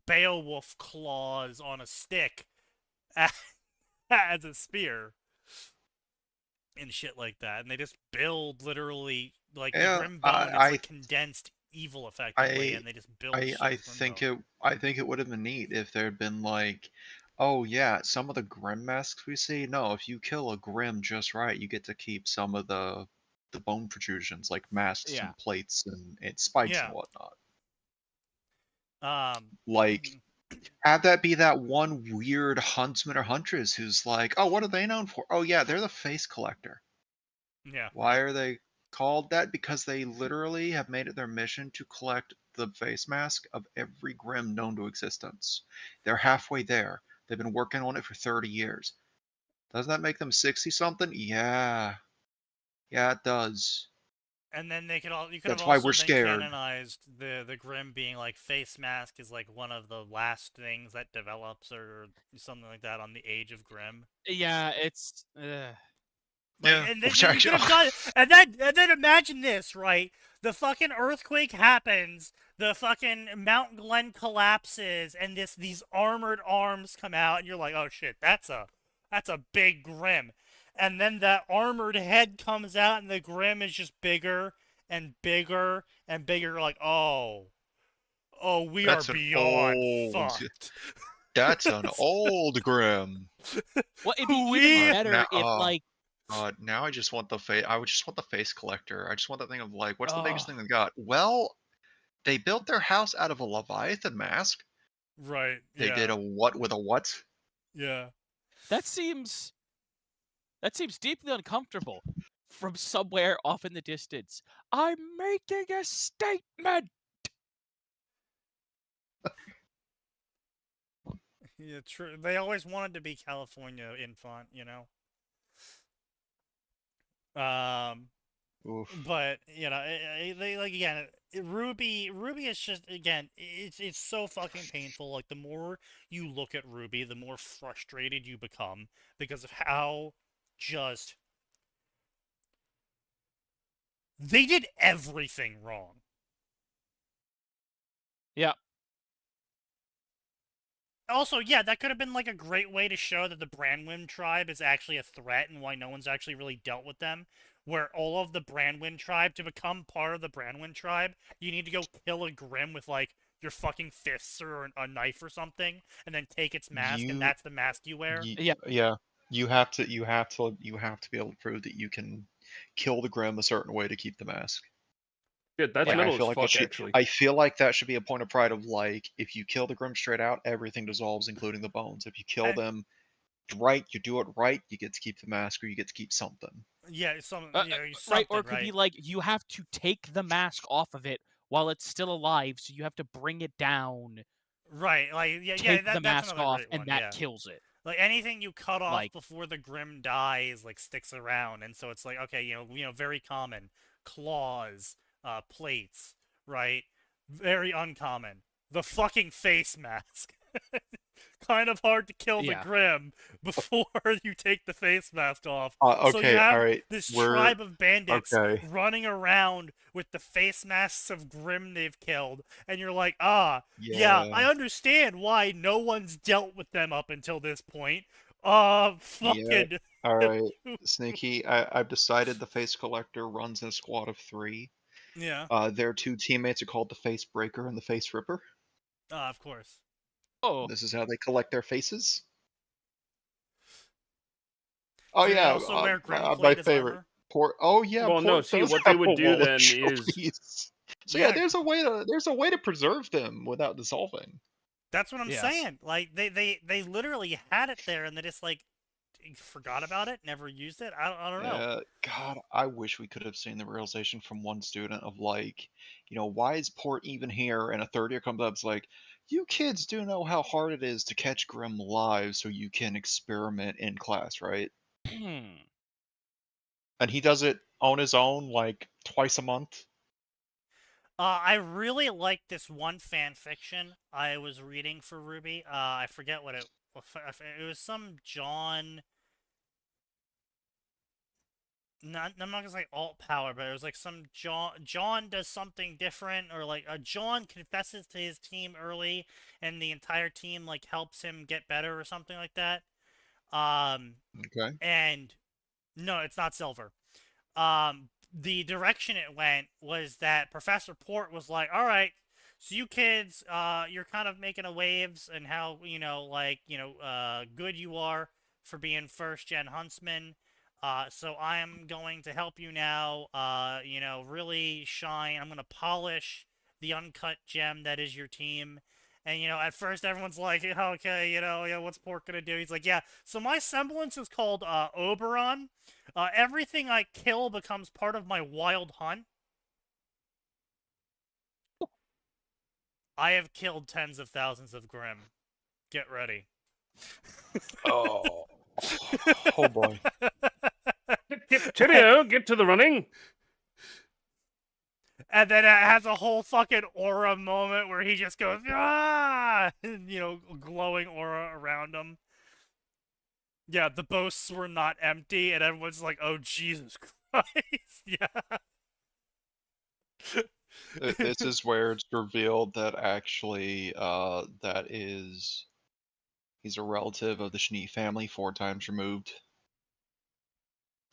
Beowulf claws on a stick as a spear and shit like that, and they just build literally like the Grimbone. It's like condensed evil effectively, and they just build. I think it would have been neat if there had been like, oh yeah, some of the Grim masks we see. No, if you kill a Grim just right, you get to keep some of the bone protrusions, like masks and plates and spikes and whatnot. Have that be that one weird huntsman or huntress who's like, oh, what are they known for? Oh yeah, they're the face collector. Yeah. Why are they called that because they literally have made it their mission to collect the face mask of every Grimm known to existence. They're halfway there. They've been working on it for 30 years. Doesn't that make them 60-something? Yeah. Yeah, it does. And then you could That's have why also we're been scared. canonized the Grimm being like face mask is like one of the last things that develops or something like that on the Age of Grimm. Yeah, it's. Like, and then you could have done, and then imagine this, right? The fucking earthquake happens, the fucking Mount Glen collapses, and these armored arms come out, and you're like, oh shit, that's a big Grimm. And then that armored head comes out, and the Grimm is just bigger and bigger and bigger. You're like, oh, we are beyond fucked. That's an old Grimm. Well, it'd be even better if like. Now I just want the face. I would just want the face collector. I just want that thing of like, what's the biggest thing they got? Well, they built their house out of a Leviathan mask. Right. They did a what with a what? Yeah. That seems deeply uncomfortable. From somewhere off in the distance, I'm making a statement. Yeah, true. They always wanted to be California infant, you know. But you know, they like again, Ruby is just again, it's so fucking painful. Like the more you look at Ruby, the more frustrated you become because of how just they did everything wrong. Yeah. Also, yeah, that could have been like a great way to show that the Brandwin tribe is actually a threat and why no one's actually really dealt with them. Where all of the Brandwin tribe, to become part of the Brandwin tribe, you need to go kill a Grimm with like your fucking fists or a knife or something, and then take its mask, and that's the mask you wear. Yeah. You have to be able to prove that you can kill the Grimm a certain way to keep the mask. Yeah, that's metal as fuck, actually. I feel like that should be a point of pride of like, if you kill the Grimm straight out, everything dissolves, including the bones. If you kill them right, you do it right, you get to keep the mask, or you get to keep something. Yeah, right, or it could be like you have to take the mask off of it while it's still alive, so you have to bring it down. Right, like take the mask off, and that kills it. Like anything you cut off before the Grimm dies, like sticks around, and so it's like okay, you know, very common claws, plates, right? Very uncommon. The fucking face mask. Kind of hard to kill the Grimm before you take the face mask off. Okay, so you have alright. this tribe of bandits running around with the face masks of Grimm they've killed, and you're like, yeah, I understand why no one's dealt with them up until this point. Fucking... Yeah. Alright, Sneaky, I've decided the face collector runs in a squad of 3. Yeah. Their 2 teammates are called the Face Breaker and the Face Ripper. Of course. Oh. This is how they collect their faces. Do they also wear Grimm my favorite. Oh yeah. Well, no. See, what they would do then is. So yeah, there's a way to preserve them without dissolving. That's what I'm saying. Like they literally had it there, and they just like forgot about it, never used it. I don't know. God, I wish we could have seen the realization from one student of like, you know, why is Port even here? And a third year comes up, it's like, you kids do know how hard it is to catch Grimm live, so you can experiment in class, right? And he does it on his own, like twice a month. I really like this one fan fiction I was reading for Ruby. I forget what it was. Some John. I'm not gonna say alt power, but it was like some John does something different, or like John confesses to his team early, and the entire team like helps him get better or something like that. Okay. And no, it's not Silver. The direction it went was that Professor Port was like, all right, so you kids, you're kind of making a waves and how, good you are for being first-gen huntsmen. So I am going to help you now, really shine. I'm going to polish the uncut gem that is your team. And, at first everyone's like, okay, what's Port going to do? He's like, yeah, so my semblance is called Oberon. Everything I kill becomes part of my wild hunt. I have killed tens of thousands of Grimm. Get ready. Oh. Oh boy. Cheerio, get to the running. And then it has a whole fucking aura moment where he just goes, ah! And, glowing aura around him. Yeah, the boasts were not empty, and everyone's like, oh, Jesus Christ. Yeah. This is where it's revealed that actually, he's a relative of the Schnee family, 4 times removed.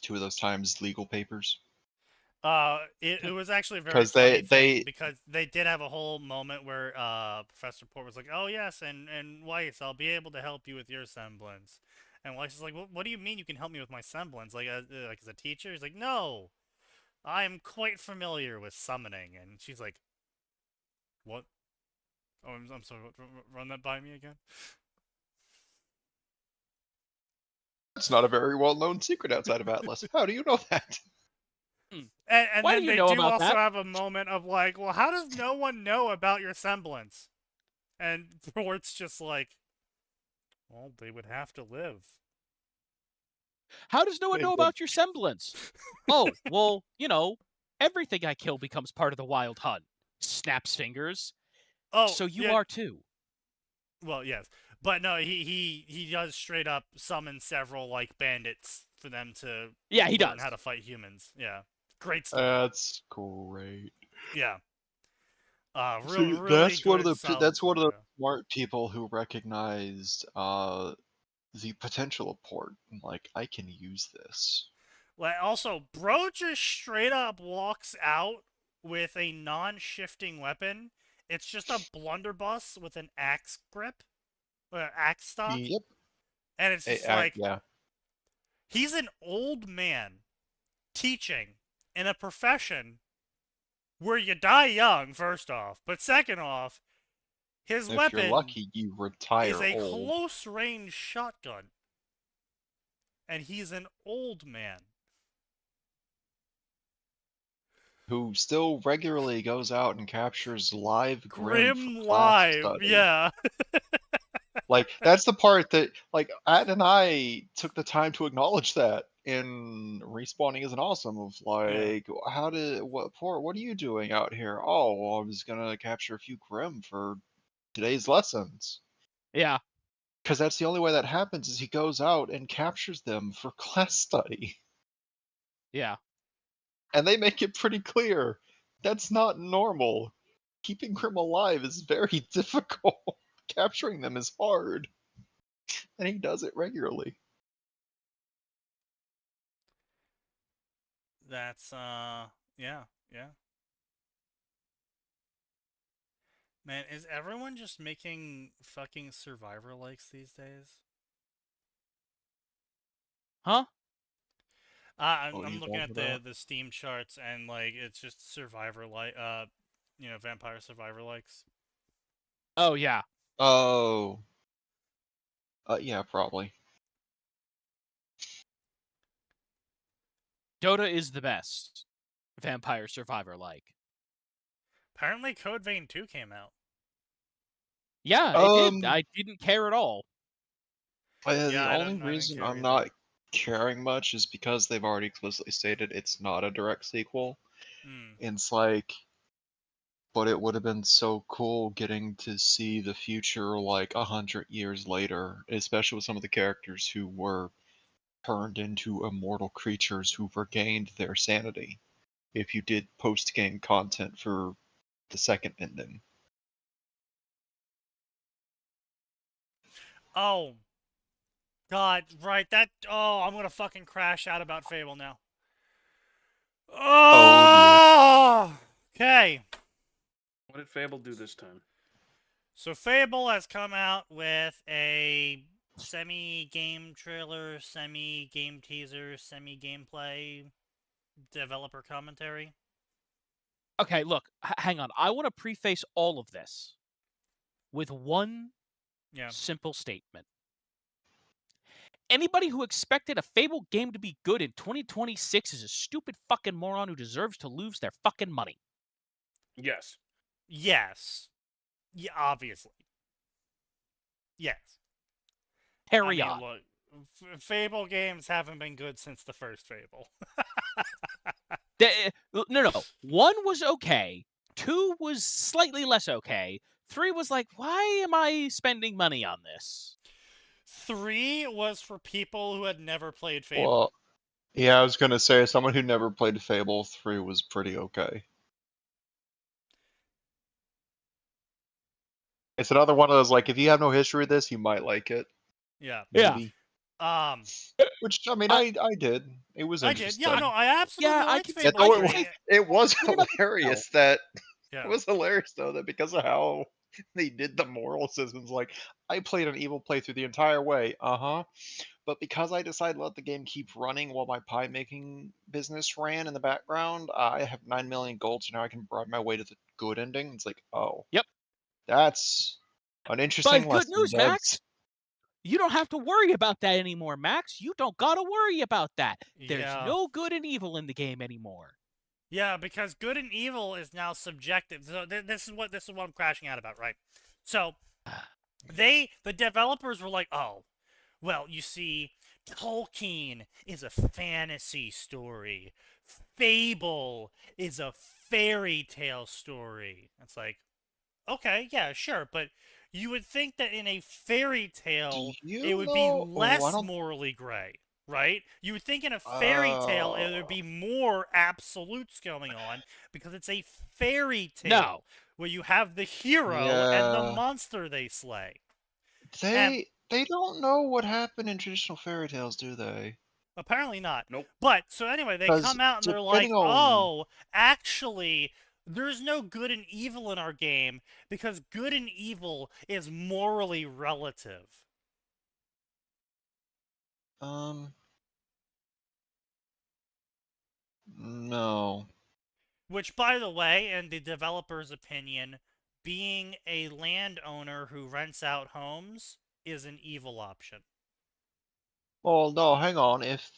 2 of those times legal papers. It was actually a very funny thing because they did have a whole moment where Professor Port was like, "Oh yes, and Weiss, I'll be able to help you with your semblance." And Weiss is like, "What do you mean you can help me with my semblance? Like as a teacher?" He's like, "No, I am quite familiar with summoning." And she's like, "What? Oh, I'm sorry. Run that by me again." It's not a very well-known secret outside of Atlas. How do you know that? And then they do also have a moment of like, well, how does no one know about your semblance? And Port's just like, well, they would have to live. How does no one know about your semblance? Oh, well, everything I kill becomes part of the wild hunt. Snaps fingers. Oh, so you are too. Well, yes. But no, he does straight up summon several like bandits for them to learn how to fight humans. Yeah. Great stuff. That's great. Yeah. Really that's one of the smart people who recognized the potential of Port. Like, I can use this. Like, also, bro just straight up walks out with a non-shifting weapon. It's just a blunderbuss with an axe grip, axe stock. Yep. And it's just he's an old man teaching in a profession where you die young, first off. But second off, his weapon if you're lucky, you retire is a old. close-range shotgun. And he's an old man. Who still regularly goes out and captures live Grimm live, yeah. Like, that's the part that, like, At and I took the time to acknowledge that in Respawning Isn't Awesome, of like, what are you doing out here? Oh, well, I was gonna capture a few Grimm for today's lessons. Yeah. Because that's the only way that happens, is he goes out and captures them for class study. Yeah. And they make it pretty clear that's not normal. Keeping Grimm alive is very difficult. Capturing them is hard. And he does it regularly. That's, yeah. Man, is everyone just making fucking Survivor likes these days? Huh? I'm looking at the Steam charts and like it's just Survivor like Vampire Survivor likes. Oh yeah. Oh. Yeah, probably. Dota is the best Vampire Survivor like. Apparently Code Vein 2 came out. Yeah, it did. I didn't care at all. The only reason I'm not caring much is because they've already explicitly stated it's not a direct sequel. It's like, but it would have been so cool getting to see the future like 100 years later, especially with some of the characters who were turned into immortal creatures who regained their sanity, if you did post-game content for the second ending. Oh. God, right, I'm gonna fucking crash out about Fable now. Oh! Okay. What did Fable do this time? So Fable has come out with a semi-game trailer, semi-game teaser, semi-gameplay developer commentary. Okay, look, hang on. I want to preface all of this with one simple statement. Anybody who expected a Fable game to be good in 2026 is a stupid fucking moron who deserves to lose their fucking money. Yes. Yes. Yeah, obviously. Yes. Carry on. Look, Fable games haven't been good since the first Fable. No. 1 was okay. 2 was slightly less okay. 3 was like, why am I spending money on this? 3 was for people who had never played Fable. Well, yeah, I was gonna say, as someone who never played Fable, 3 was pretty okay. It's another one of those, like, if you have no history with this, you might like it. Yeah. Maybe. Yeah. Which, I mean, I did. It was interesting. Yeah, no, I absolutely liked Fable. It was hilarious that... Yeah. It was hilarious, though, that because of how they did the moral systems, like, I played an evil playthrough the entire way, but because I decided to let the game keep running while my pie-making business ran in the background, I have 9 million gold, so now I can bribe my way to the good ending. It's like, oh. Yep. That's an interesting lesson. Good news, Max. You don't have to worry about that anymore, Max. You don't gotta worry about that. There's no good and evil in the game anymore. Yeah, because good and evil is now subjective. So this is what I'm crashing out about, right? So the developers were like, oh, well, you see, Tolkien is a fantasy story. Fable is a fairy tale story. It's like, okay, yeah, sure, but you would think that in a fairy tale, it would be less morally gray, right? You would think in a fairy tale, it would be more absolutes going on, because it's a fairy tale where you have the hero and the monster they slay. They don't know what happened in traditional fairy tales, do they? Apparently not. Nope. But, so anyway, they come out and they're like, oh, actually... there's no good and evil in our game because good and evil is morally relative. No. Which, by the way, in the developer's opinion, being a landowner who rents out homes is an evil option. Well, no, hang on. If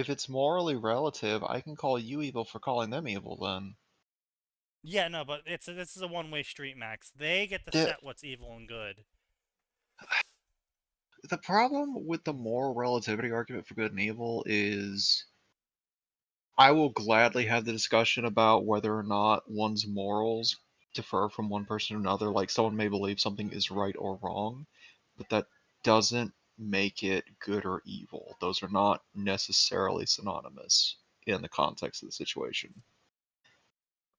it's morally relative, I can call you evil for calling them evil then. Yeah, no, but this is a one-way street, Max. They get to set what's evil and good. The problem with the moral relativity argument for good and evil is I will gladly have the discussion about whether or not one's morals differ from one person to another. Like, someone may believe something is right or wrong, but that doesn't make it good or evil. Those are not necessarily synonymous in the context of the situation.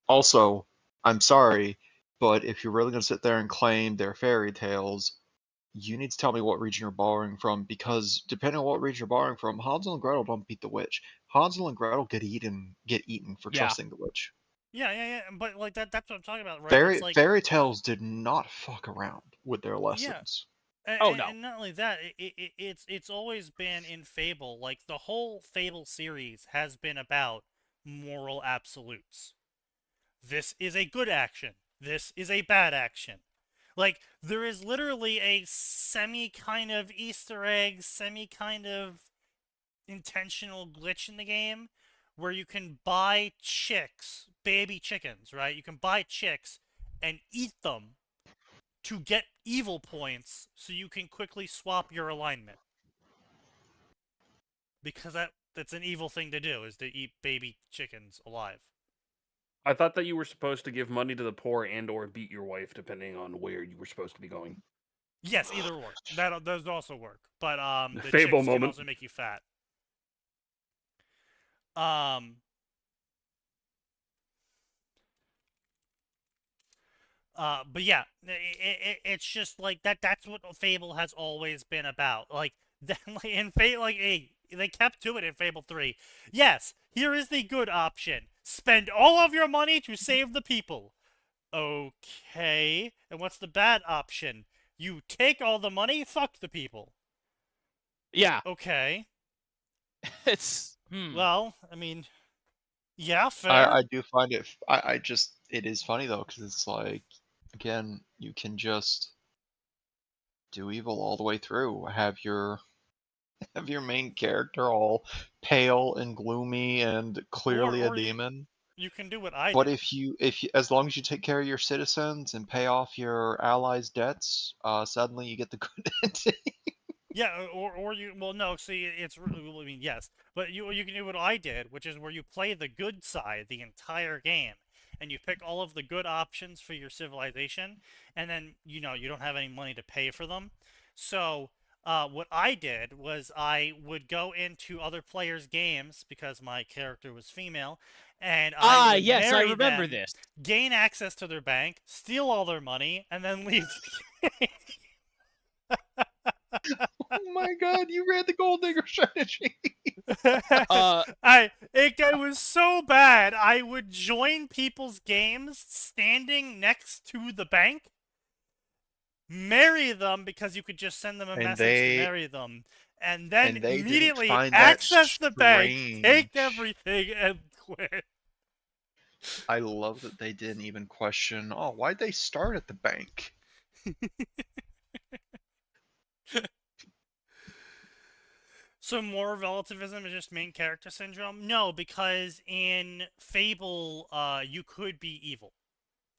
Also, I'm sorry, but if you're really going to sit there and claim they're fairy tales, you need to tell me what region you're borrowing from, because depending on what region you're borrowing from, Hansel and Gretel don't beat the witch. Hansel and Gretel get eaten for trusting the witch. Yeah, but like that's what I'm talking about, right? Fairy tales did not fuck around with their lessons. Yeah. No. And not only that, it's always been in Fable, like the whole Fable series has been about moral absolutes. This is a good action. This is a bad action. Like, there is literally a semi-kind of Easter egg, semi-kind of intentional glitch in the game where you can buy chicks, baby chickens, right? You can buy chicks and eat them to get evil points so you can quickly swap your alignment. Because that's an evil thing to do, is to eat baby chickens alive. I thought that you were supposed to give money to the poor and or beat your wife, depending on where you were supposed to be going. Yes, either or. That does also work. But the Fable chicks moment can also make you fat. But yeah, it's just like that's what Fable has always been about. Like, in Fable, they kept to it in Fable 3. Yes, here is the good option. Spend all of your money to save the people. Okay. And what's the bad option? You take all the money, fuck the people. Yeah. Okay. It's... Well, I mean... yeah, fair. I do find it... it is funny, though, because it's like... Again, you can just... do evil all the way through. Have your main character all pale and gloomy and clearly a demon. You can do what I But did. if you, as long as you take care of your citizens and pay off your allies' debts, suddenly you get the good ending. Yeah, or you, well, no, see, it's really, I mean, yes, but you can do what I did, which is where you play the good side the entire game, and you pick all of the good options for your civilization, and then, you don't have any money to pay for them. So, what I did was I would go into other players' games, because my character was female, and I would yes, I marry remember them, this. gain access to their bank, steal all their money, and then leave the game. Oh my god, you ran the gold digger strategy. It was so bad. I would join people's games standing next to the bank, marry them because you could just send them a message to marry them, and then immediately access the bank, take everything, and quit. I love that they didn't even question, oh, why'd they start at the bank? So more relativism is just main character syndrome? No, because in Fable, you could be evil,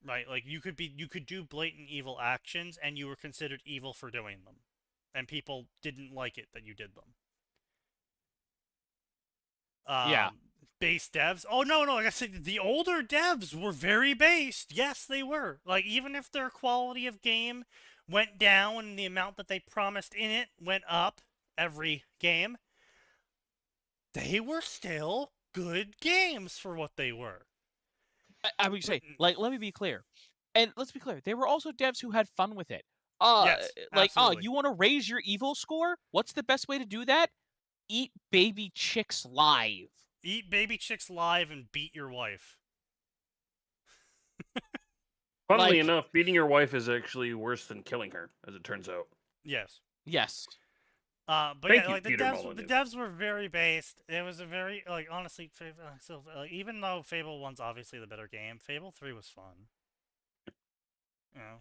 right? Like you could do blatant evil actions, and you were considered evil for doing them, and people didn't like it that you did them. Yeah. Base devs. Oh no, like I said, the older devs were very based. Yes, they were. Like even if their quality of game went down and the amount that they promised in it went up every game, they were still good games for what they were. I would say, like, let me be clear. And let's be clear, they were also devs who had fun with it. Yes, like, absolutely. you want to raise your evil score? What's the best way to do that? Eat baby chicks live. Eat baby chicks live and beat your wife. Funnily enough, beating your wife is actually worse than killing her, as it turns out. Yes. Yes. But Thank yeah, you, like the Peter Molyneux. devs were very based. It was a very, like, honestly, even though Fable 1's obviously the better game, Fable 3 was fun. You know,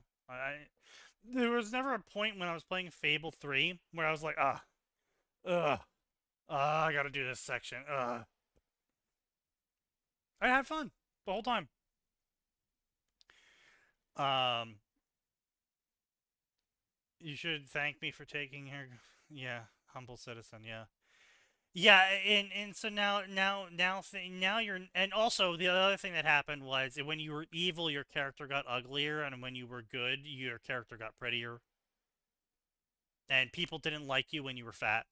there was never a point when I was playing Fable 3 where I was like, I gotta do this section. I had fun the whole time. You should thank me for taking her. Yeah, humble citizen. Yeah, and so now you're, and also the other thing that happened was when you were evil, your character got uglier, and when you were good, your character got prettier. And people didn't like you when you were fat.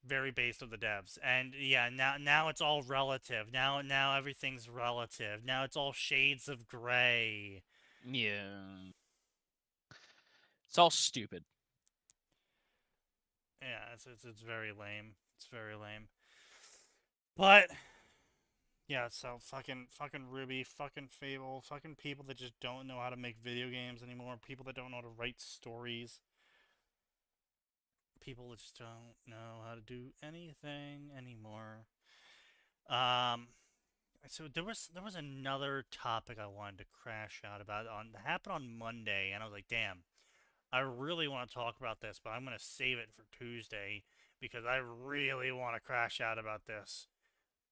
Very based of the devs, and yeah, now it's all relative. Now everything's relative. Now it's all shades of gray. Yeah. It's all stupid. Yeah, it's very lame. It's very lame. But yeah, so fucking Ruby, fucking Fable, fucking people that just don't know how to make video games anymore. People that don't know how to write stories. People that just don't know how to do anything anymore. So there was another topic I wanted to crash out about that happened on Monday, and I was like, damn, I really want to talk about this, but I'm gonna save it for Tuesday because I really want to crash out about this.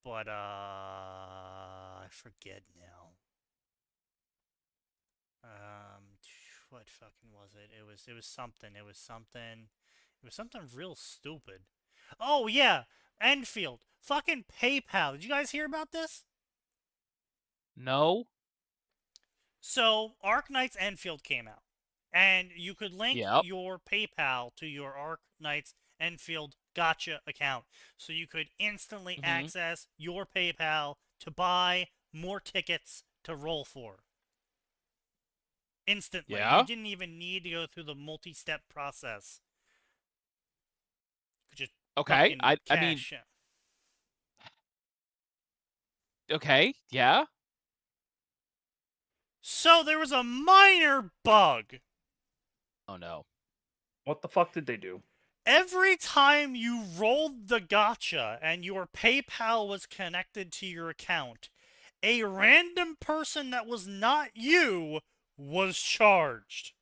But I forget now. What fucking was it? It was something. It was something real stupid. Oh yeah, Enfield. Fucking PayPal. Did you guys hear about this? No. So Arc Knights Enfield came out, and you could link your PayPal to your Arc Knights Enfield Gotcha account, so you could instantly access your PayPal to buy more tickets to roll for. Instantly. Yeah. You didn't even need to go through the multi-step process. You could just okay. I mean. Okay. Yeah. So there was a minor bug. Oh no. What the fuck did they do? Every time you rolled the gotcha and your PayPal was connected to your account, a random person that was not you was charged.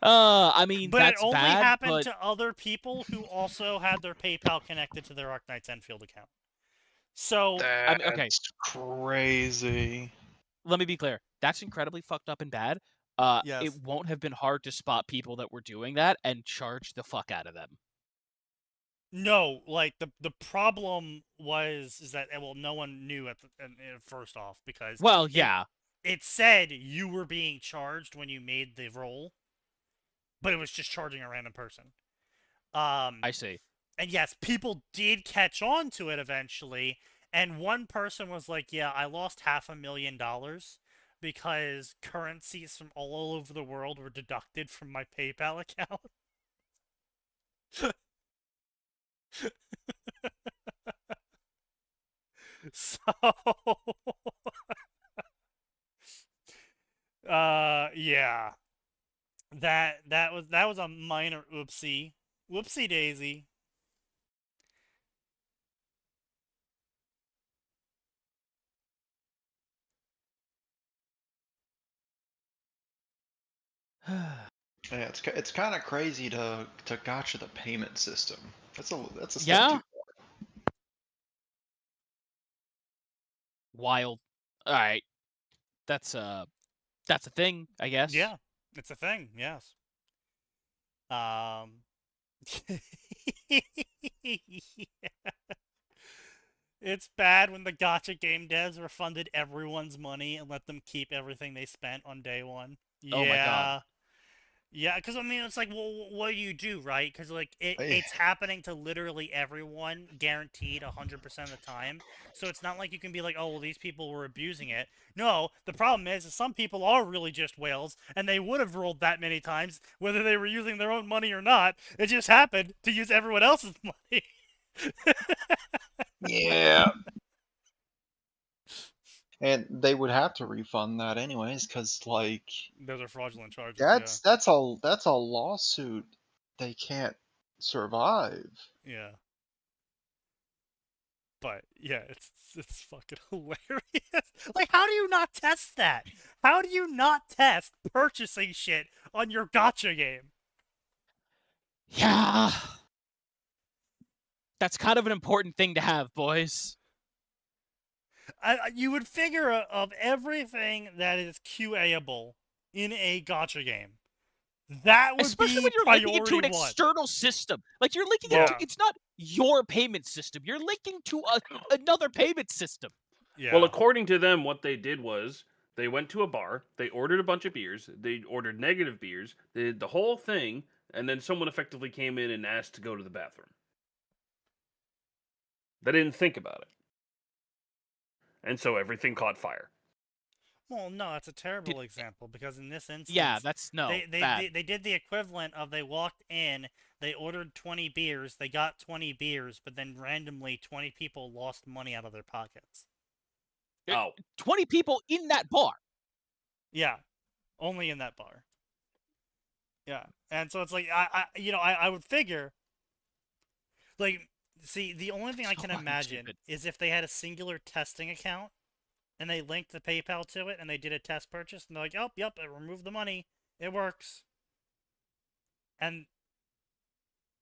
I mean, but that's it only bad, happened but... to other people who also had their PayPal connected to their Arknights Enfield account. So that's I mean, okay. crazy. Let me be clear. That's incredibly fucked up and bad. yes. It won't have been hard to spot people that were doing that and charge the fuck out of them. No, like the problem is that well, no one knew at first off because yeah, it said you were being charged when you made the roll, but it was just charging a random person. I see. And yes, people did catch on to it eventually, and one person was like, "Yeah, I lost $500,000 because currencies from all over the world were deducted from my PayPal account." So, yeah, that was a minor oopsie daisy. Yeah, it's kind of crazy to gotcha the payment system. That's a step Yeah. too far. Wild. All right. That's a thing, I guess. Yeah, it's a thing. Yes. Yeah. It's bad when the gacha game devs refunded everyone's money and let them keep everything they spent on day one. Yeah. Oh my god. Yeah, because I mean, it's like, well, what do you do, right? Because like it's happening to literally everyone, guaranteed 100% of the time. So it's not like you can be like, oh, well, these people were abusing it. No, the problem is some people are really just whales, and they would have rolled that many times, whether they were using their own money or not. It just happened to use everyone else's money. Yeah. And they would have to refund that anyways, because like those are fraudulent charges. That's a lawsuit they can't survive. Yeah. But yeah, it's fucking hilarious. Like, how do you not test that? How do you not test purchasing shit on your gacha game? Yeah. That's kind of an important thing to have, boys. You would figure of everything that is QA-able in a gacha game, that would especially be when you're linking into an external system. Like you're linking into, it's not your payment system. You're linking to another payment system. Yeah. Well, according to them, what they did was they went to a bar, they ordered a bunch of beers, they ordered negative beers, they did the whole thing, and then someone effectively came in and asked to go to the bathroom. They didn't think about it. And so everything caught fire. Well, no, that's a terrible example because in this instance, yeah, that's they did the equivalent of they walked in, they ordered 20 beers, they got 20 beers, but then randomly 20 people lost money out of their pockets. 20 people in that bar. Yeah, only in that bar. Yeah, and so it's like I would figure, like, see, the only thing I can imagine is if they had a singular testing account. And they linked the PayPal to it, and they did a test purchase, and they're like, "Oh, yep, it removed the money. It works." And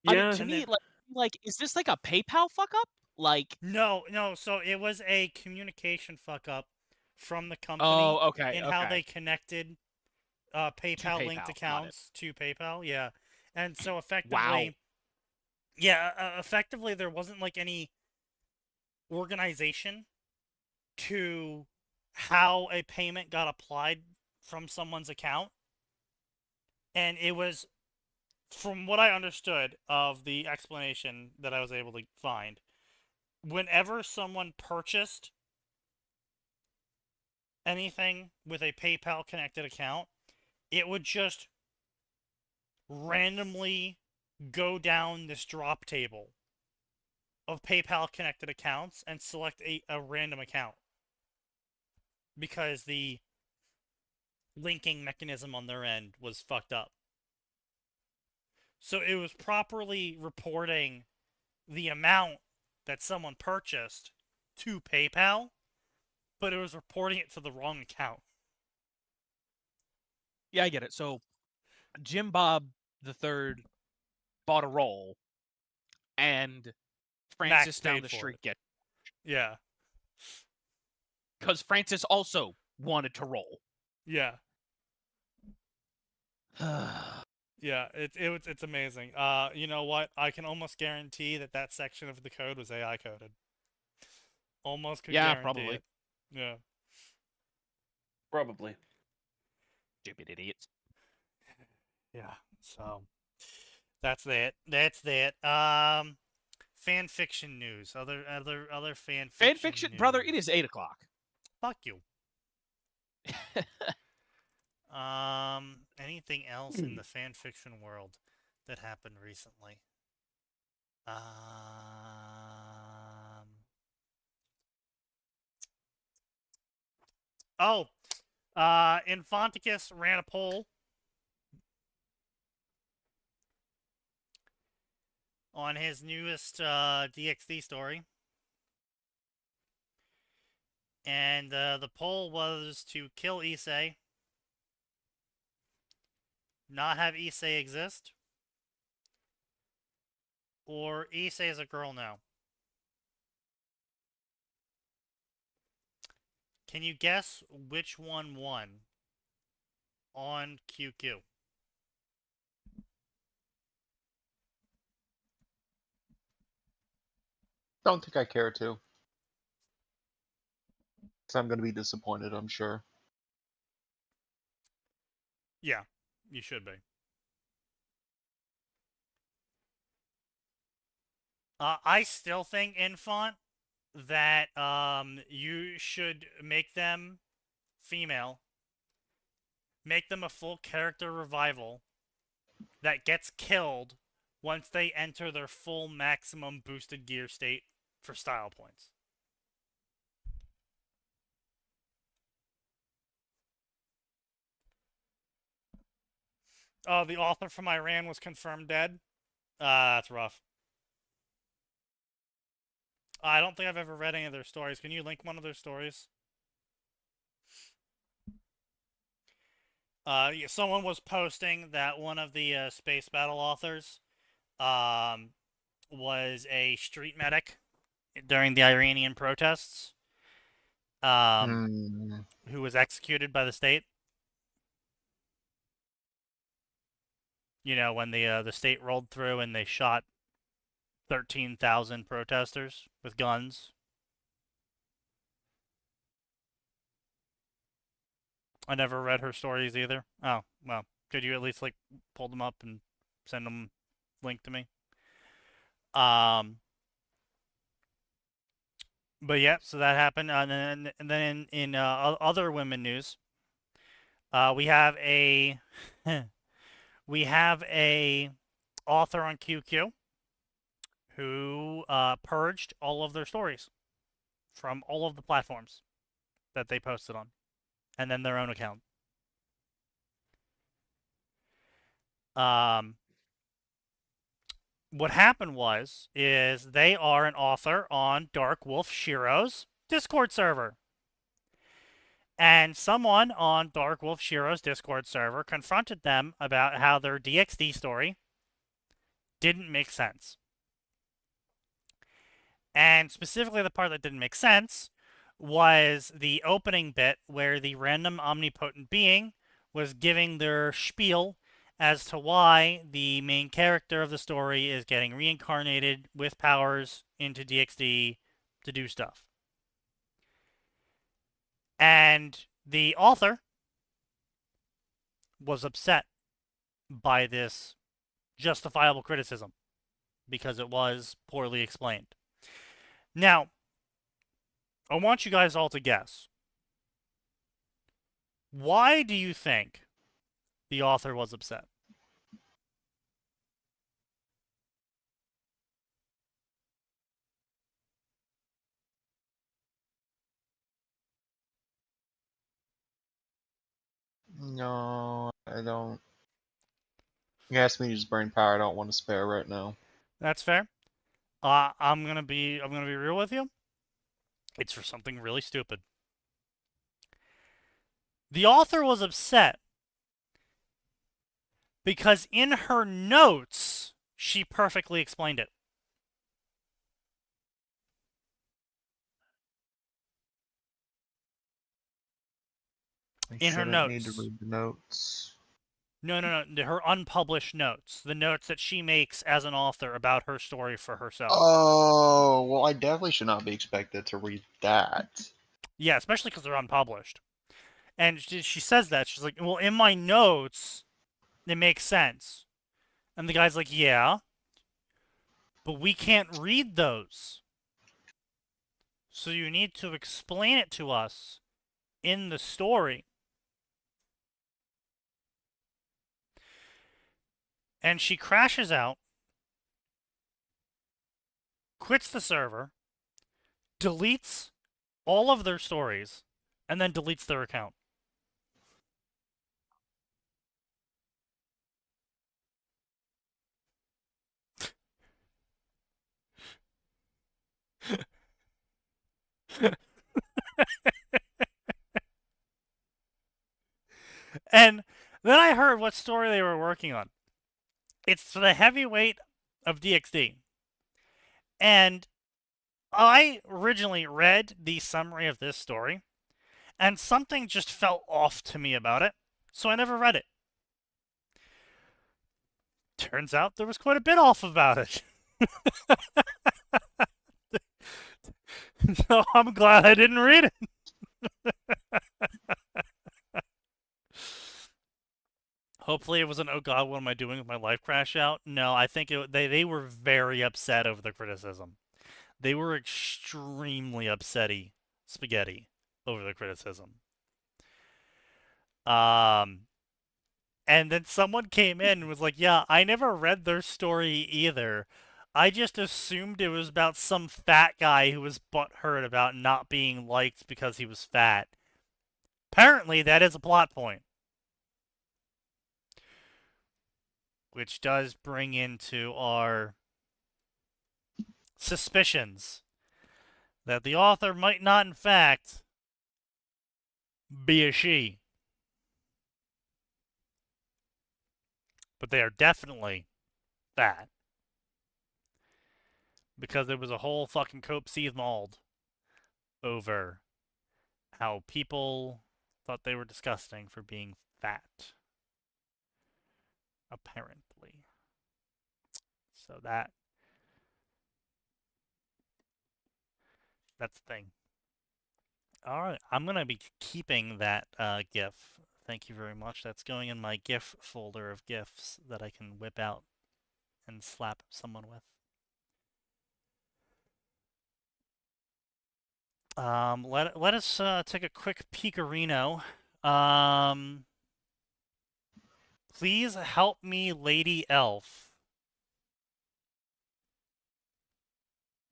yeah, I mean, to me, like, is this like a PayPal fuck up? Like, no. So it was a communication fuck up from the company. Oh, okay. In how they connected PayPal linked accounts to PayPal. Yeah, and so effectively, effectively there wasn't like any organization to how a payment got applied from someone's account. And it was, from what I understood of the explanation that I was able to find, whenever someone purchased anything with a PayPal connected account, it would just randomly go down this drop table of PayPal connected accounts and select a random account. Because the linking mechanism on their end was fucked up. So it was properly reporting the amount that someone purchased to PayPal, but it was reporting it to the wrong account. Yeah, I get it. So, Jim Bob III bought a roll, and Francis down the street get. Yeah. Because Francis also wanted to roll. Yeah. Yeah, it's amazing. You know what? I can almost guarantee that section of the code was AI coded. Almost could guarantee probably. it. Yeah. Probably. Stupid idiots. Yeah. So that's that. Fan fiction news. Other fan fiction news. Brother, it is 8 o'clock. Fuck you. Anything else in the fan fiction world that happened recently? Infanticus ran a poll on his newest DxD story. And the poll was to kill Issei, not have Issei exist, or Issei is a girl now. Can you guess which one won on QQ? Don't think I care to. Because I'm going to be disappointed, I'm sure. Yeah, you should be. I still think, Infant, that you should make them female, make them a full character revival that gets killed once they enter their full maximum boosted gear state for style points. Oh, the author from Iran was confirmed dead? That's rough. I don't think I've ever read any of their stories. Can you link one of their stories? Someone was posting that one of the space battle authors was a street medic during the Iranian protests, who was executed by the state. You know, when the state rolled through and they shot 13,000 protesters with guns. I never read her stories either. Oh, well, could you at least like pull them up and send them link to me? But yeah, so that happened, and then in other women news, we have a author on QQ who purged all of their stories from all of the platforms that they posted on, and then their own account. What happened is they are an author on Dark Wolf Shiro's Discord server. And someone on Dark Wolf Shiro's Discord server confronted them about how their DxD story didn't make sense. And specifically the part that didn't make sense was the opening bit where the random omnipotent being was giving their spiel as to why the main character of the story is getting reincarnated with powers into DxD to do stuff. And the author was upset by this justifiable criticism because it was poorly explained. Now, I want you guys all to guess. Why do you think the author was upset? No, I don't. You asked me to use brain power. I don't want to spare right now. That's fair. I'm gonna be real with you. It's for something really stupid. The author was upset because in her notes she perfectly explained it. In her notes. Need to read the notes. No. Her unpublished notes. The notes that she makes as an author about her story for herself. Oh, well, I definitely should not be expected to read that. Yeah, especially because they're unpublished. And she says that. She's like, well, in my notes, it makes sense. And the guy's like, yeah, but we can't read those. So you need to explain it to us in the story. And she crashes out, quits the server, deletes all of their stories, and then deletes their account. And then I heard what story they were working on. It's for the heavyweight of DxD. And I originally read the summary of this story, and something just felt off to me about it, so I never read it. Turns out there was quite a bit off about it. So I'm glad I didn't read it. Hopefully it wasn't, oh god, what am I doing with my life crash out? No, I think they were very upset over the criticism. They were extremely upsetty spaghetti over the criticism. And then someone came in and was like, yeah, I never read their story either. I just assumed it was about some fat guy who was butthurt about not being liked because he was fat. Apparently, that is a plot point. Which does bring into our suspicions that the author might not, in fact, be a she. But they are definitely fat. Because there was a whole fucking cope seethe mauled over how people thought they were disgusting for being fat. Apparently. So that's the thing. Alright, I'm going to be keeping that GIF. Thank you very much. That's going in my GIF folder of GIFs that I can whip out and slap someone with. Let us take a quick peekarino. Please help me, Lady Elf.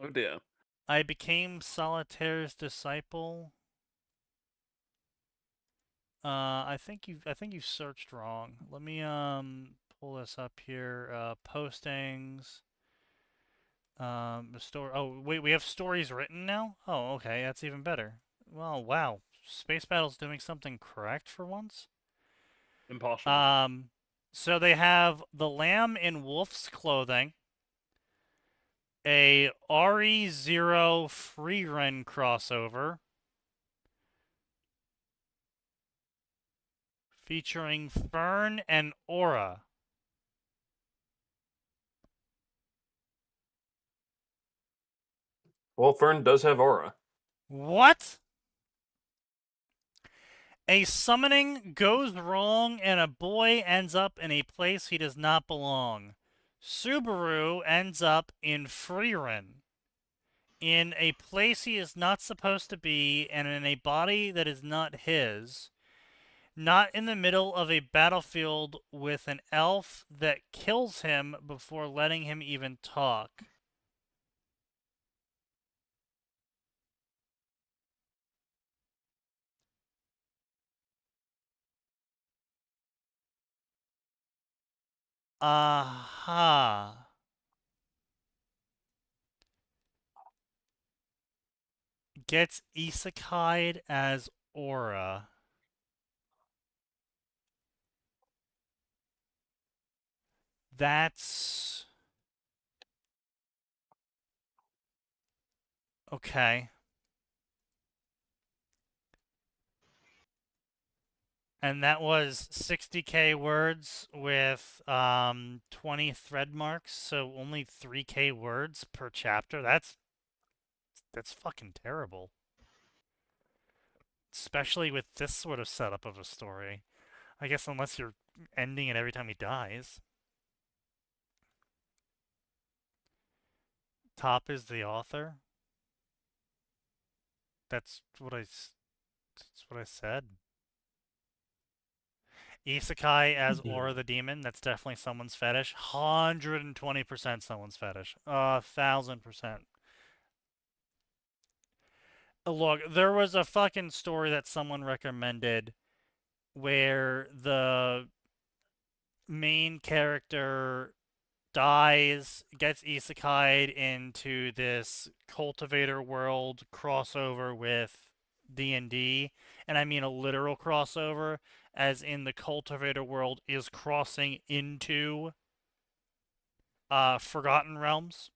Oh dear. I became Solitaire's disciple. I think you searched wrong. Let me pull this up here. Postings. The story. Oh wait, we have stories written now. Oh, okay, that's even better. Well, wow, Space Battle's doing something correct for once. Impossible. So they have the lamb in wolf's clothing. A RE0 free run crossover featuring Fern and Aura. Well, Fern does have aura. What? A summoning goes wrong and a boy ends up in a place he does not belong. Subaru ends up in Freerin, in a place he is not supposed to be and in a body that is not his. Not in the middle of a battlefield with an elf that kills him before letting him even talk. Aha. gets isekai'd as Aura. That's... okay. And that was 60k words with 20 thread marks, so only 3k words per chapter. That's fucking terrible. Especially with this sort of setup of a story. I guess unless you're ending it every time he dies. Top is the author. That's what I said. Isekai as Aura the Demon, that's definitely someone's fetish. 120% someone's fetish. 1,000%. Look, there was a fucking story that someone recommended where the main character dies, gets isekai'd into this cultivator world crossover with D&D, and I mean a literal crossover, as in the cultivator world is crossing into Forgotten Realms,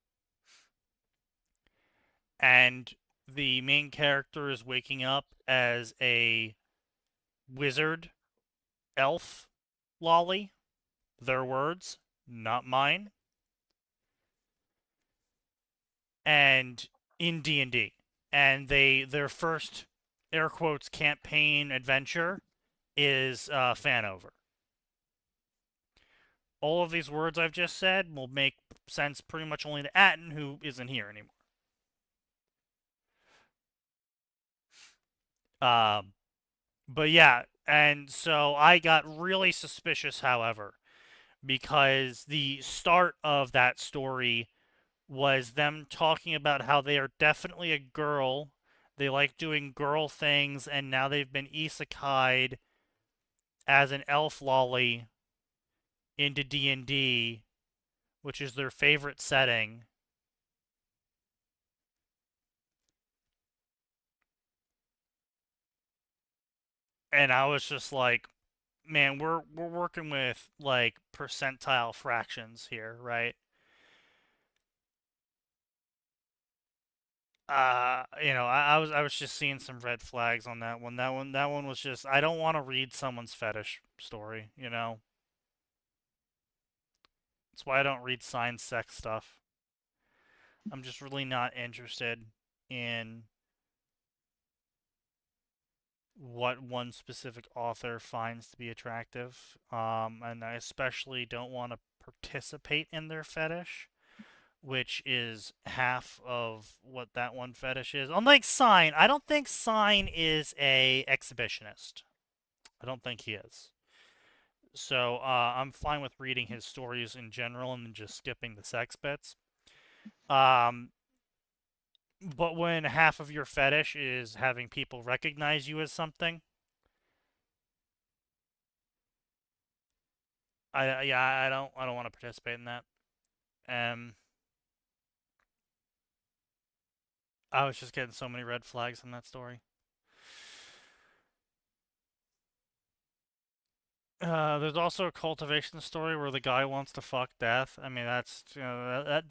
and the main character is waking up as a wizard elf lolly. Their words, not mine. And in D&D. And their first air quotes campaign adventure is Fanover. All of these words I've just said will make sense pretty much only to Atten, who isn't here anymore. But yeah, and so I got really suspicious, however, because the start of that story was them talking about how they are definitely a girl, they like doing girl things, and now they've been isekai'd as an elf lolly into D&D, which is their favorite setting. And I was just like, man, we're working with like percentile fractions here, right? I was just seeing some red flags on that one. That one was just, I don't want to read someone's fetish story, you know? That's why I don't read science sex stuff. I'm just really not interested in what one specific author finds to be attractive. And I especially don't want to participate in their fetish, which is half of what that one fetish is. Unlike Sign, I don't think Sign is a exhibitionist. I don't think he is. So I'm fine with reading his stories in general and then just skipping the sex bits. But when half of your fetish is having people recognize you as something, I don't want to participate in that. I was just getting so many red flags in that story. There's also a cultivation story where the guy wants to fuck death. I mean, that's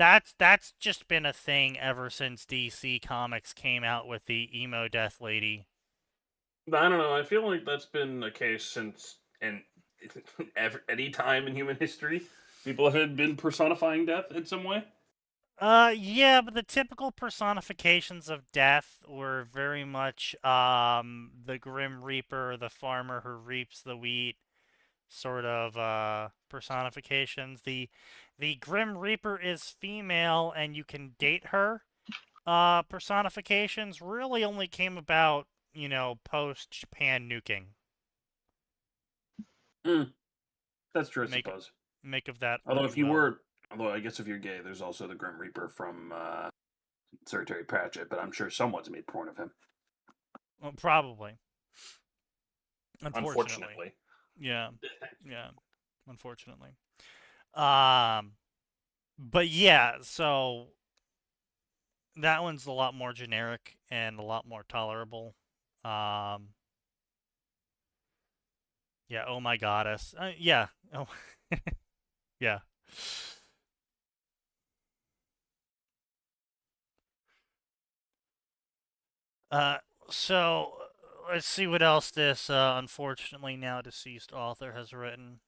that's just been a thing ever since DC Comics came out with the emo death lady. I don't know. I feel like that's been a case since any time in human history, people have been personifying death in some way. Yeah, but the typical personifications of death were very much the Grim Reaper, the farmer who reaps the wheat, sort of personifications. The Grim Reaper is female and you can date her. Personifications really only came about, you know, post Japan nuking. That's true, I suppose. Make of that. Although I guess if you're gay, there's also the Grim Reaper from Sir Terry Pratchett, but I'm sure someone's made porn of him. Well, probably. Unfortunately. Yeah. Yeah. Unfortunately. But yeah, so that one's a lot more generic and a lot more tolerable. Yeah, oh my goddess. Yeah. Oh. Yeah. So let's see what else this unfortunately now deceased author has written.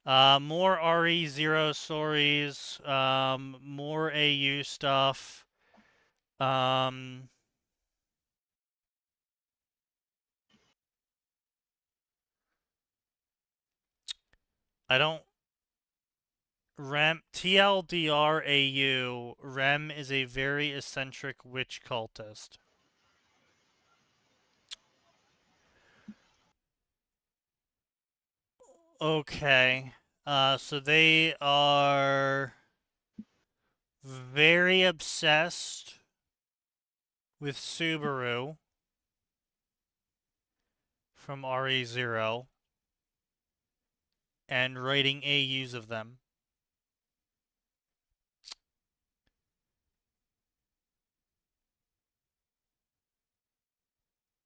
More RE0 stories, more AU stuff. I don't Rem TLDR AU. Rem is a very eccentric witch cultist. Okay. So they are very obsessed with Subaru from RE0 and writing AUs of them.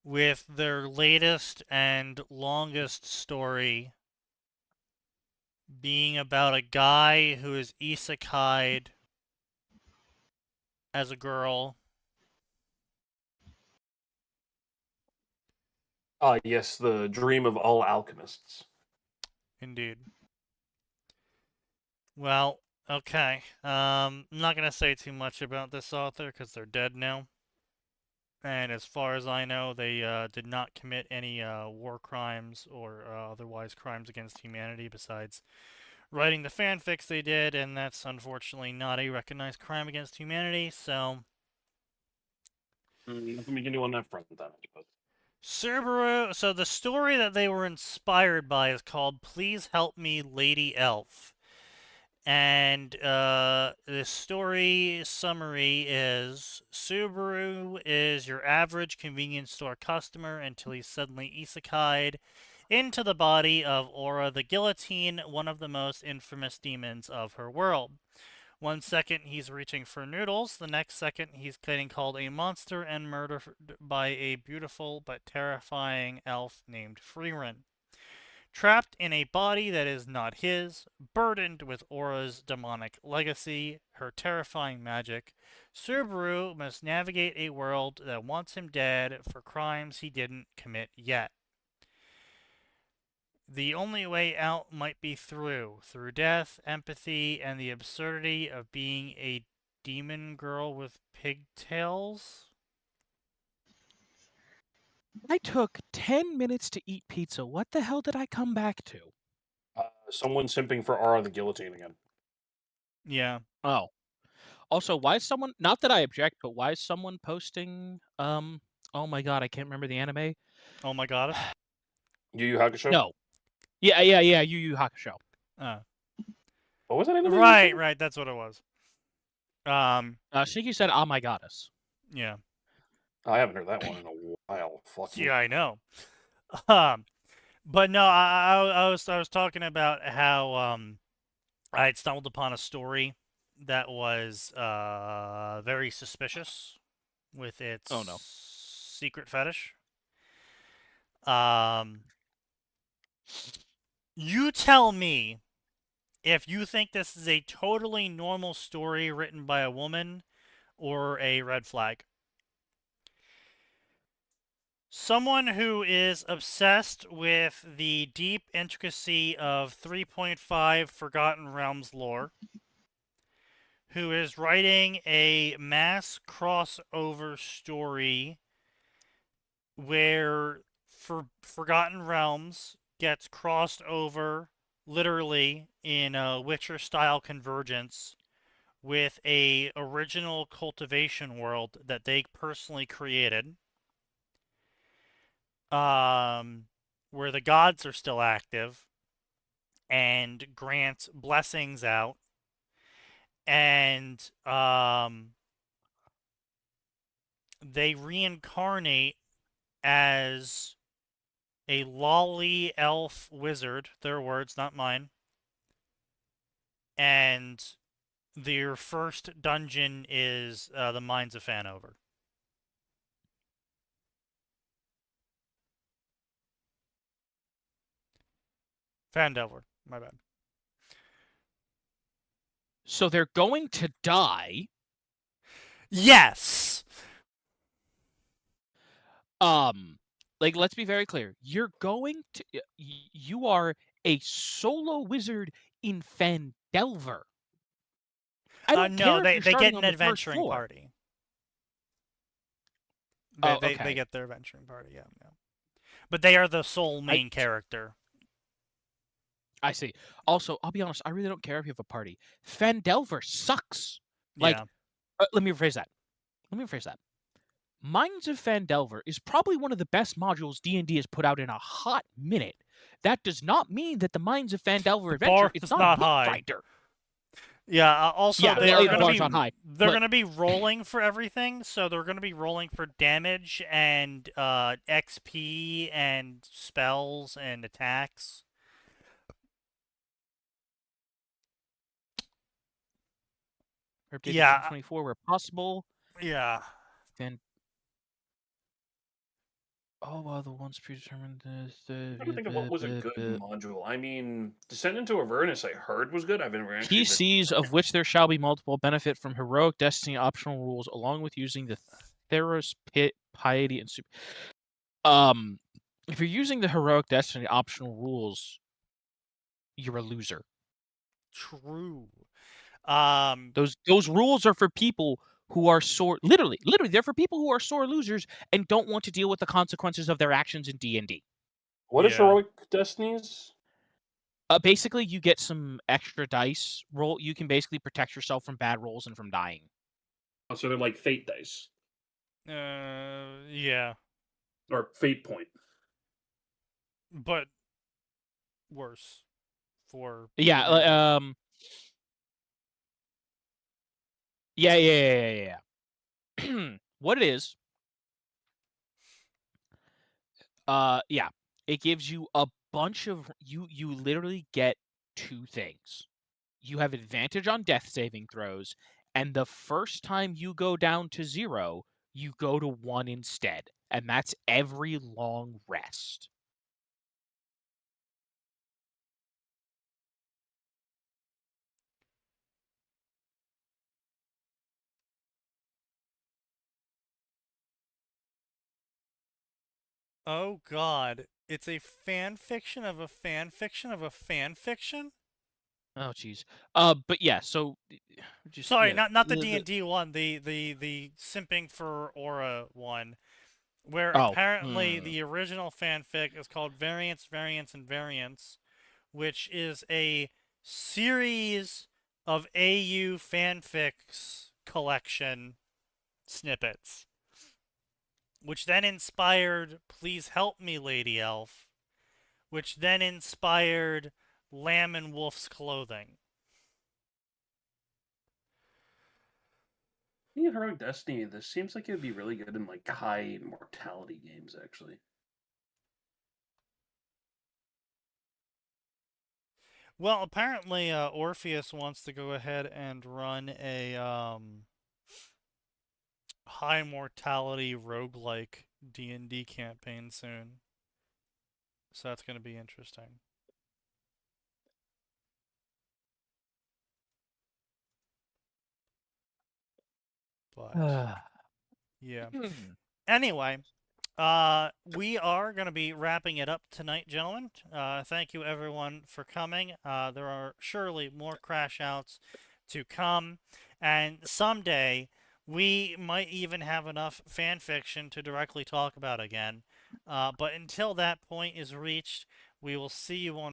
With their latest and longest story being about a guy who is isekai'd as a girl. Yes, the dream of all alchemists. Indeed. Well, okay. I'm not going to say too much about this author because they're dead now. And as far as I know, they did not commit any war crimes or otherwise crimes against humanity besides writing the fanfics they did, and that's unfortunately not a recognized crime against humanity, so... Nothing we can do on that front, then, I suppose. Subaru, so the story that they were inspired by is called Please Help Me, Lady Elf. And the story summary is Subaru is your average convenience store customer until he's suddenly isekai'd into the body of Aura the Guillotine, one of the most infamous demons of her world. 1 second he's reaching for noodles, the next second he's getting called a monster and murdered by a beautiful but terrifying elf named Freerin. Trapped in a body that is not his, burdened with Aura's demonic legacy, her terrifying magic, Subaru must navigate a world that wants him dead for crimes he didn't commit yet. The only way out might be through death, empathy, and the absurdity of being a demon girl with pigtails. I took 10 minutes to eat pizza. What the hell did I come back to? Someone simping for Aura the Guillotine again. Yeah. Oh. Also, why is someone, not that I object, but why is someone posting, oh my god, I can't remember the anime. Oh my goddess? Yu Yu Hakusho? No. Yeah, Yu Yu Hakusho. What was that anime? Right, that's what it was. Shinky said, "Oh my goddess." Yeah. I haven't heard that one in a while. Fuck yeah, I know. But no, I was talking about how I had stumbled upon a story that was very suspicious with its secret fetish. You tell me if you think this is a totally normal story written by a woman or a red flag. Someone who is obsessed with the deep intricacy of 3.5 Forgotten Realms lore, who is writing a mass crossover story where Forgotten Realms gets crossed over literally in a Witcher-style convergence with a original cultivation world that they personally created. Where the gods are still active and grant blessings out, and they reincarnate as a lolly elf wizard, their words, not mine, and Your first dungeon is the Mines of Fanover. Fandelver, my bad. So they're going to die. Yes. Like, let's be very clear. You're going to. You are a solo wizard in Fandelver. I don't care if you're they starting get on an the first adventuring floor. party. Okay. They get their adventuring party, yeah. But they are the sole main character. I see. Also, I'll be honest, I really don't care if you have a party. Fandelver sucks. Like, let me rephrase that. Mines of Fandelver is probably one of the best modules D&D has put out in a hot minute. That does not mean that the Mines of Fandelver adventure is not high. Yeah, also they're going to be rolling for everything, so they're going to be rolling for damage and XP and spells and attacks. Yeah, 24 where possible. Yeah. And the ones predetermined. I'm trying to think of what was a good module. I mean, Descent into Avernus, I heard was good. I've been actually PCs of which there shall be multiple benefit from heroic destiny optional rules, along with using the Theros Pit Piety and Super. If you're using the heroic destiny optional rules, you're a loser. True. Those rules are for people who are sore. Literally, they're for people who are sore losers and don't want to deal with the consequences of their actions in D&D. What is heroic destinies? Basically, you get some extra dice roll. You can basically protect yourself from bad rolls and from dying. Oh, so they're like fate dice. Yeah. Or fate point. But worse for Yeah. Yeah. What it is, yeah, it gives you a bunch of you literally get two things. You have advantage on death saving throws, and the first time you go down to 0, you go to 1 instead, and that's every long rest. Oh God, it's a fan fiction of a fan fiction of a fan fiction? Oh jeez. But yeah, so just sorry, not the D&D one, the simping for Aura one, where apparently the original fanfic is called Variance, Variance, and Variance, which is a series of AU fanfics collection snippets, which then inspired Please Help Me, Lady Elf, which then inspired Lamb in Wolf's Clothing. In Heroic Destiny, this seems like it would be really good in like high mortality games, actually. Well, apparently Orpheus wants to go ahead and run a high mortality roguelike D&D campaign soon. So that's going to be interesting. But yeah. Anyway, we are going to be wrapping it up tonight, gentlemen. Thank you, everyone, for coming. There are surely more crash outs to come, and someday we might even have enough fan fiction to directly talk about again. But until that point is reached, we will see you on